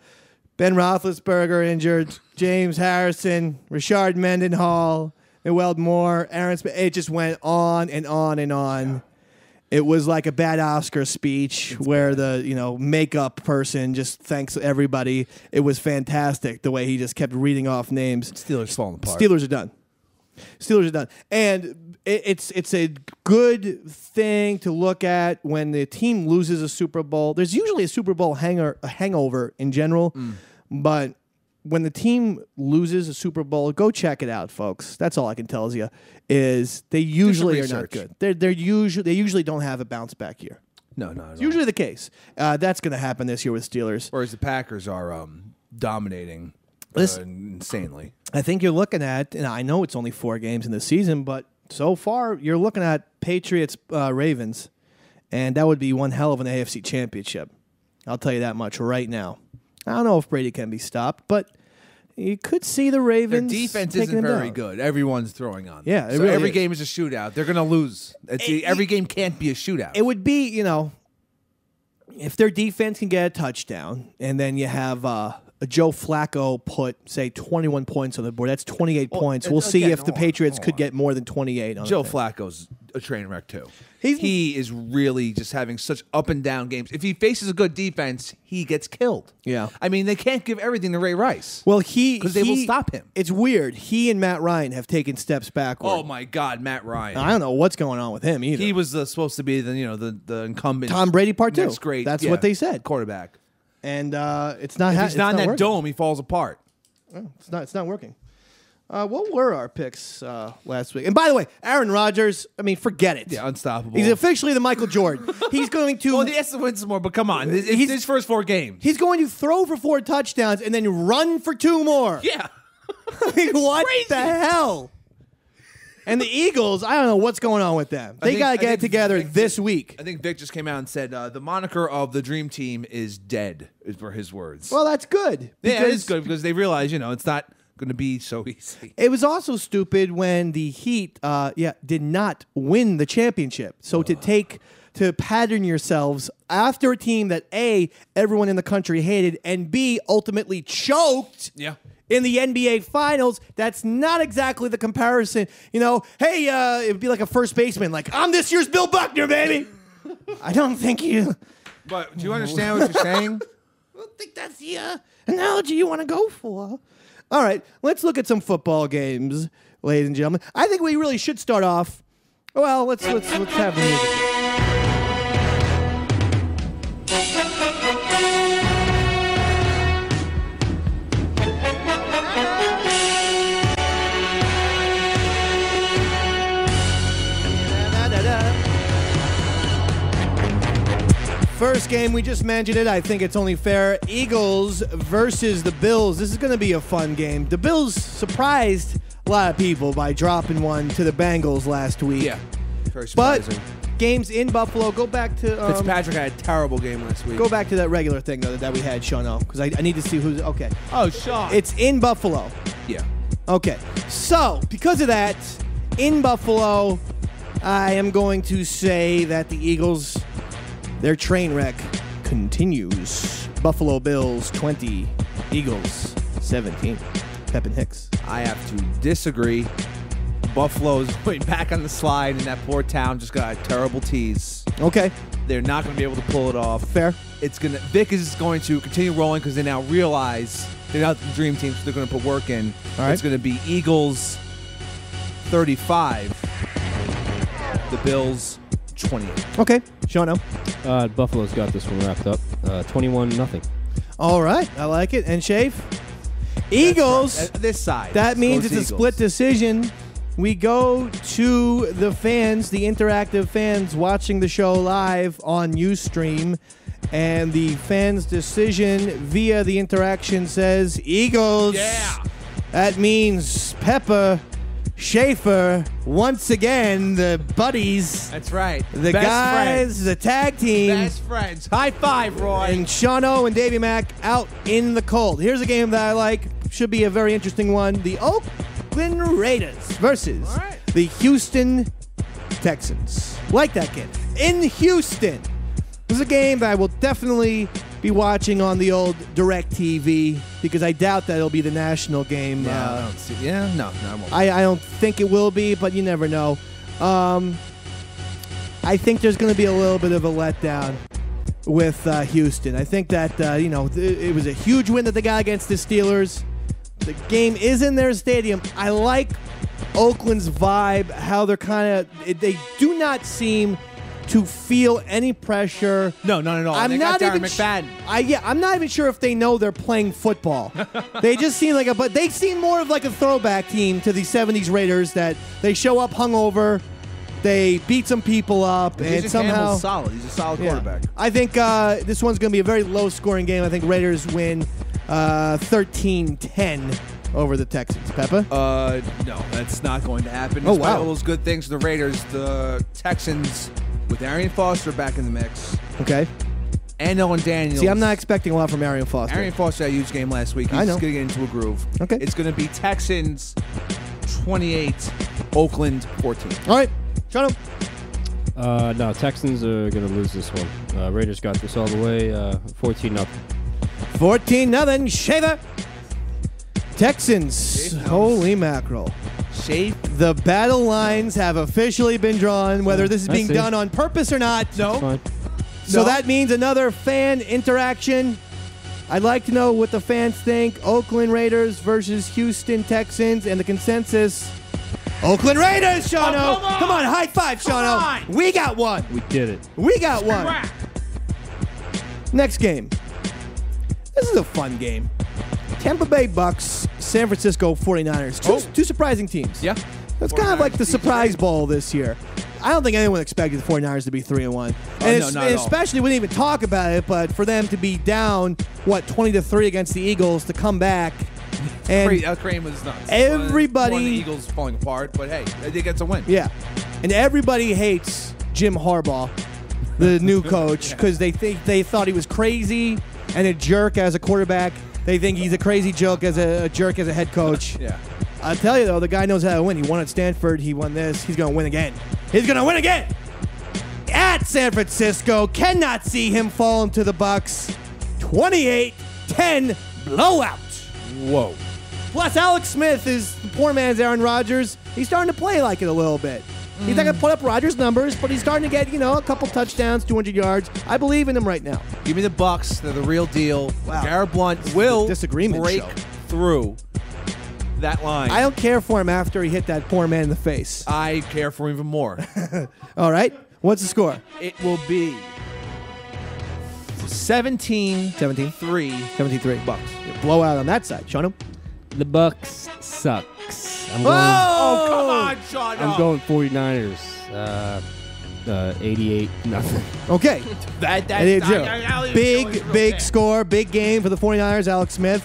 Roethlisberger injured, James Harrison, Rashard Mendenhall, Noel Moore, Aaron Smith. It just went on and on and on. Yeah. It was like a bad Oscar speech where the makeup person just thanks everybody. It was fantastic the way he just kept reading off names. Steelers falling apart. Steelers are done. Steelers are done. And it's a good thing to look at when the team loses a Super Bowl. There's usually a Super Bowl hangover in general, but when the team loses a Super Bowl, go check it out, folks. That's all I can tell you. Is they usually are not good. They usually don't have a bounce back year. No. It's usually the case. That's going to happen this year with Steelers. Whereas the Packers are dominating insanely. I think you're looking at, and I know it's only 4 games in the season, but so far you're looking at Patriots, Ravens, and that would be one hell of an AFC championship. I'll tell you that much right now. I don't know if Brady can be stopped, but you could see the Ravens. Their defense taking isn't them very down. good. Everyone's throwing on them. Yeah, it so really every is. game is a shootout. They're going to lose. Every game can't be a shootout. It would be, if their defense can get a touchdown, and then you have a Joe Flacco put, say, 21 points on the board. That's 28 points. We'll see if the Patriots could get more than 28 on Joe the thing. Flacco's a train wreck, too. He is really just having such up and down games. If he faces a good defense, he gets killed. Yeah. I mean, they can't give everything to Ray Rice. Well, because they will stop him. It's weird. He and Matt Ryan have taken steps backward. Oh my God, Matt Ryan. I don't know what's going on with him either. He was supposed to be the incumbent. Tom Brady part 2. Next great. That's what they said. Quarterback. And it's not. If he's not in that working. dome, he falls apart. It's not working. What were our picks last week? And by the way, Aaron Rodgers, I mean, forget it. Yeah, unstoppable. He's officially the Michael Jordan. He's going to... Well, he has to win some more, but come on. It's his first 4 games. He's going to throw for 4 touchdowns and then run for 2 more. Yeah. I mean, what Crazy. the hell? And the Eagles, I don't know what's going on with them. They got to get it together this week. I think Vic just came out and said the moniker of the Dream Team is dead, were his words. Well, that's good. Yeah, it is good because they realize, it's not going to be so easy. It was also stupid when the Heat did not win the championship. So to pattern yourselves after a team that A, everyone in the country hated, and B, ultimately choked in the NBA Finals, that's not exactly the comparison. Hey, it would be like a first baseman, like, I'm this year's Bill Buckner, baby. I don't think you... But do you understand what you're saying? I don't think that's the analogy you want to go for. All right, let's look at some football games, ladies and gentlemen. I think we really should start off. Well, let's have the music. First game, we just mentioned it. I think it's only fair. Eagles versus the Bills. This is going to be a fun game. The Bills surprised a lot of people by dropping one to the Bengals last week. Yeah, very surprising. But games in Buffalo. Go back to... Fitzpatrick had a terrible game last week. Go back to that regular thing, though, that we had, Sean, because I need to see who's... Okay. Oh, Sean. It's in Buffalo. Yeah. Okay. So, because of that, in Buffalo, I am going to say that the Eagles... Their train wreck continues. Buffalo Bills 20, Eagles 17. Pep and Hicks. I have to disagree. Buffalo's going back on the slide, and that poor town just got a terrible tease. Okay. They're not going to be able to pull it off. Fair. Vic is going to continue rolling because they now realize they're not the dream team, so they're going to put work in. All right. It's going to be Eagles 35, the Bills 28. Okay. Sean. Buffalo's got this one wrapped up. 21-0. All right. I like it. And Shafe? Eagles. Right. This side. That means it's Eagles. a split decision. We go to the fans, the interactive fans watching the show live on Ustream. And the fans' decision via the interaction says Eagles. Yeah. That means Pepper, Schaeffer, once again, the buddies. That's right. The Best guys, friends. the tag team. Best friends. High five, Roy. And Shano and Davey Mack out in the cold. Here's a game that I like. Should be a very interesting one. The Oakland Raiders versus the Houston Texans. Like that game. In Houston. This is a game that I will definitely be watching on the old DirecTV because I doubt that it'll be the national game. I don't see. Yeah, no, I won't. I don't think it will be, but you never know. I think there's going to be a little bit of a letdown with Houston. I think that, it was a huge win that they got against the Steelers. The game is in their stadium. I like Oakland's vibe, how they're they do not seem to feel any pressure. No, not at all. I'm they not got Darren even McFadden. I'm not even sure if they know they're playing football. They just seem but they seem more of like a throwback team to the 70s Raiders that they show up hungover, they beat some people up, and somehow Campbell's solid. He's a solid quarterback. I think this one's going to be a very low-scoring game. I think Raiders win 13-10 over the Texans. Peppa? No, that's not going to happen. Oh, Despite wow. all those good things for the Raiders, the Texans, with Arian Foster back in the mix, Okay. and Owen Daniels. See, I'm not expecting a lot from Arian Foster. Arian Foster had a huge game last week. He's I know. going to get into a groove. Okay. It's going to be Texans 28, Oakland 14. All right. Shut up. No, Texans are going to lose this one. Raiders got this all the way. 14-0. 14-0. Shaver. Texans. Holy mackerel. Shape. The battle lines have officially been drawn, whether this is being That's it. done on purpose or not. Fine. So No. that means another fan interaction. I'd like to know what the fans think. Oakland Raiders versus Houston Texans, and the consensus. Oakland Raiders, Shano. Come on, high five, Shano. We got one. We did it. We got one. Next game. This is a fun game. Tampa Bay Bucks, San Francisco 49ers. Two surprising teams. Yeah. It's kind of like the surprise bowl this year. I don't think anyone expected the 49ers to be 3-1. And no, not at all. especially, we didn't even talk about it, but for them to be down, 20-3 against the Eagles, to come back. And Crane was nuts. Everybody. One, the Eagles falling apart, but hey, they did get a win. Yeah. And everybody hates Jim Harbaugh, the new coach, because they thought he was crazy and a jerk as a quarterback. They think he's a crazy joke as a jerk as a head coach. Yeah. I'll tell you, though, the guy knows how to win. He won at Stanford. He won this. He's going to win again. He's going to win again. At San Francisco. Cannot see him fall into the Bucks. 28-10 blowout. Whoa. Plus, Alex Smith is the poor man's Aaron Rodgers. He's starting to play like it a little bit. He's not going to put up Rodgers' numbers, but he's starting to get, a couple touchdowns, 200 yards. I believe in him right now. Give me the Bucks. They're the real deal. Wow. Garrett Blunt will Disagreement break show. through that line. I don't care for him after he hit that poor man in the face. I care for him even more. All right. What's the score? It will be 17-3 17-3. Bucks. Blowout on that side. Shano? The Bucks sucks. I'm going, Oh, come on, Sean. I'm going 49ers. 88-0. Okay. That Big score, big game for the 49ers, Alex Smith.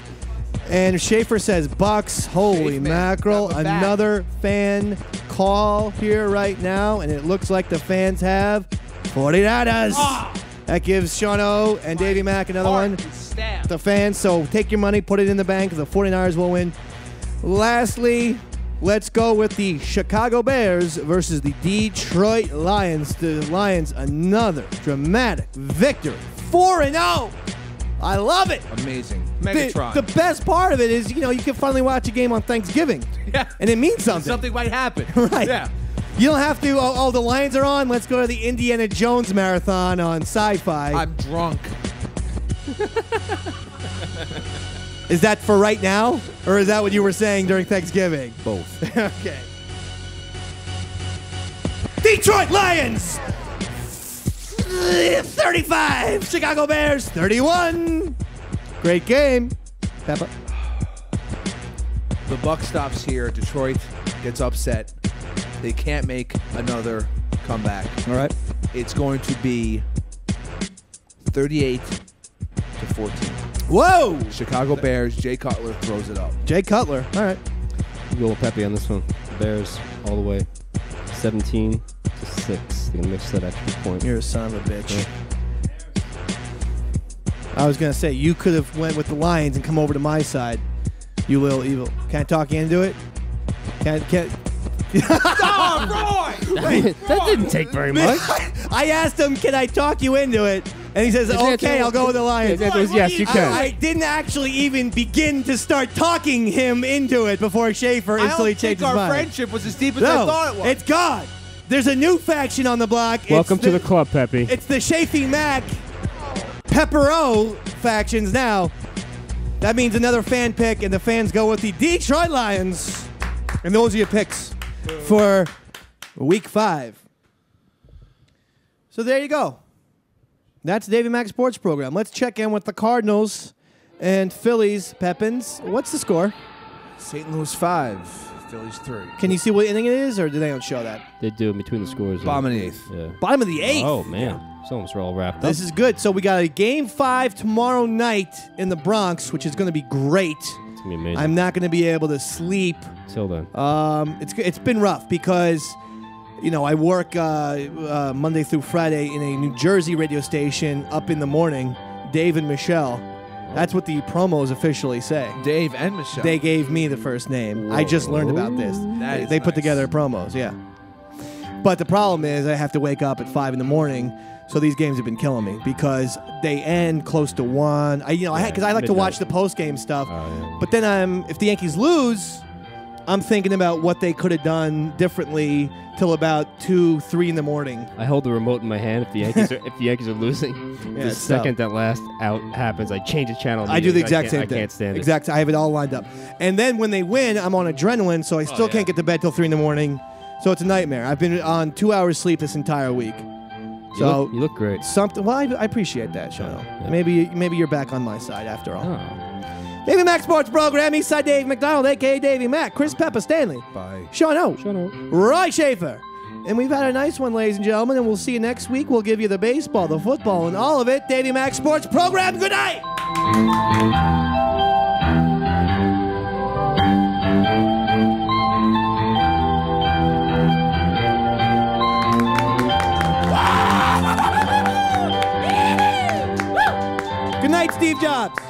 And Schaeffer says Bucks. Holy Safe man. mackerel. Got my back. Another fan call here right now, and it looks like the fans have 49ers. That gives Shano and Davey Mack another one. The fans, so take your money, put it in the bank. The 49ers will win. Lastly, let's go with the Chicago Bears versus the Detroit Lions. The Lions, another dramatic victory. 4-0. I love it. Amazing. Megatron. The best part of it is, you can finally watch a game on Thanksgiving. Yeah. And it means something. Something might happen. Right. Yeah. You don't have to, the Lions are on. Let's go to the Indiana Jones marathon on Sci-Fi. I'm drunk. Is that for right now? Or is that what you were saying during Thanksgiving? Both. Okay. Detroit Lions! 35. Chicago Bears, 31. Great game. Peppa. The buck stops here. Detroit gets upset. They can't make another comeback. All right. It's going to be 38-14. Whoa! Chicago Bears. Jay Cutler throws it up. Jay Cutler. All right. I'm going Pepe on this one. Bears all the way. 17-6. They're going to mix that extra point. You're a son of a bitch. I was going to say, you could have went with the Lions and come over to my side. You little evil. Can't talk you into it? Can't. Oh, Roy! That didn't take very much. I asked him, can I talk you into it? And he says, okay, I'll go with the Lions. His answer is yes, you can. I didn't actually even begin to start talking him into it before Schaeffer instantly changed his our mind. friendship was as deep as I thought it was. It's gone. There's a new faction on the block. Welcome to the club, Pepe. It's the Schaefy Mac Peppero factions now. That means another fan pick, and the fans go with the Detroit Lions. And those are your picks for Week 5. So there you go. That's Davey Mac Sports Program. Let's check in with the Cardinals and Phillies. Pepins, what's the score? St. Louis 5, Phillies 3. Can you see what inning it is, or do they don't show that? They do in between the scores. Bottom of the 8th. Yeah. Bottom of the 8th. Oh, man. It's almost all wrapped up. This is good. So we got a Game 5 tomorrow night in the Bronx, which is going to be great. It's going to be amazing. I'm not going to be able to sleep. Till then. It's been rough because, I work Monday through Friday in a New Jersey radio station up in the morning, Dave and Michelle. That's what the promos officially say. Dave and Michelle. They gave me the first name. I just learned about this. They put together promos, yeah. But the problem is I have to wake up at 5 in the morning, so these games have been killing me because they end close to 1. Because I like to watch the post-game stuff. But then if the Yankees lose, I'm thinking about what they could have done differently till about 2, 3 in the morning. I hold the remote in my hand if the Yankees are losing. The second that last out happens, I change the channel. I do the exact same thing. I can't stand it. Exactly. I have it all lined up. And then when they win, I'm on adrenaline, so I still can't get to bed till 3 in the morning. So it's a nightmare. I've been on 2 hours sleep this entire week. You look great. Something. Well, I appreciate that, Shano. Yeah. Maybe you're back on my side after all. Oh. Davey Mac Sports Program, Eastside Dave McDonald, a.k.a. Davey Mac, Chris Pepper Stanley, Bye. Sean O, Roy Schaeffer. And we've had a nice one, ladies and gentlemen, and we'll see you next week. We'll give you the baseball, the football, and all of it. Davey Mac Sports Program, good night! Good night, Steve Jobs.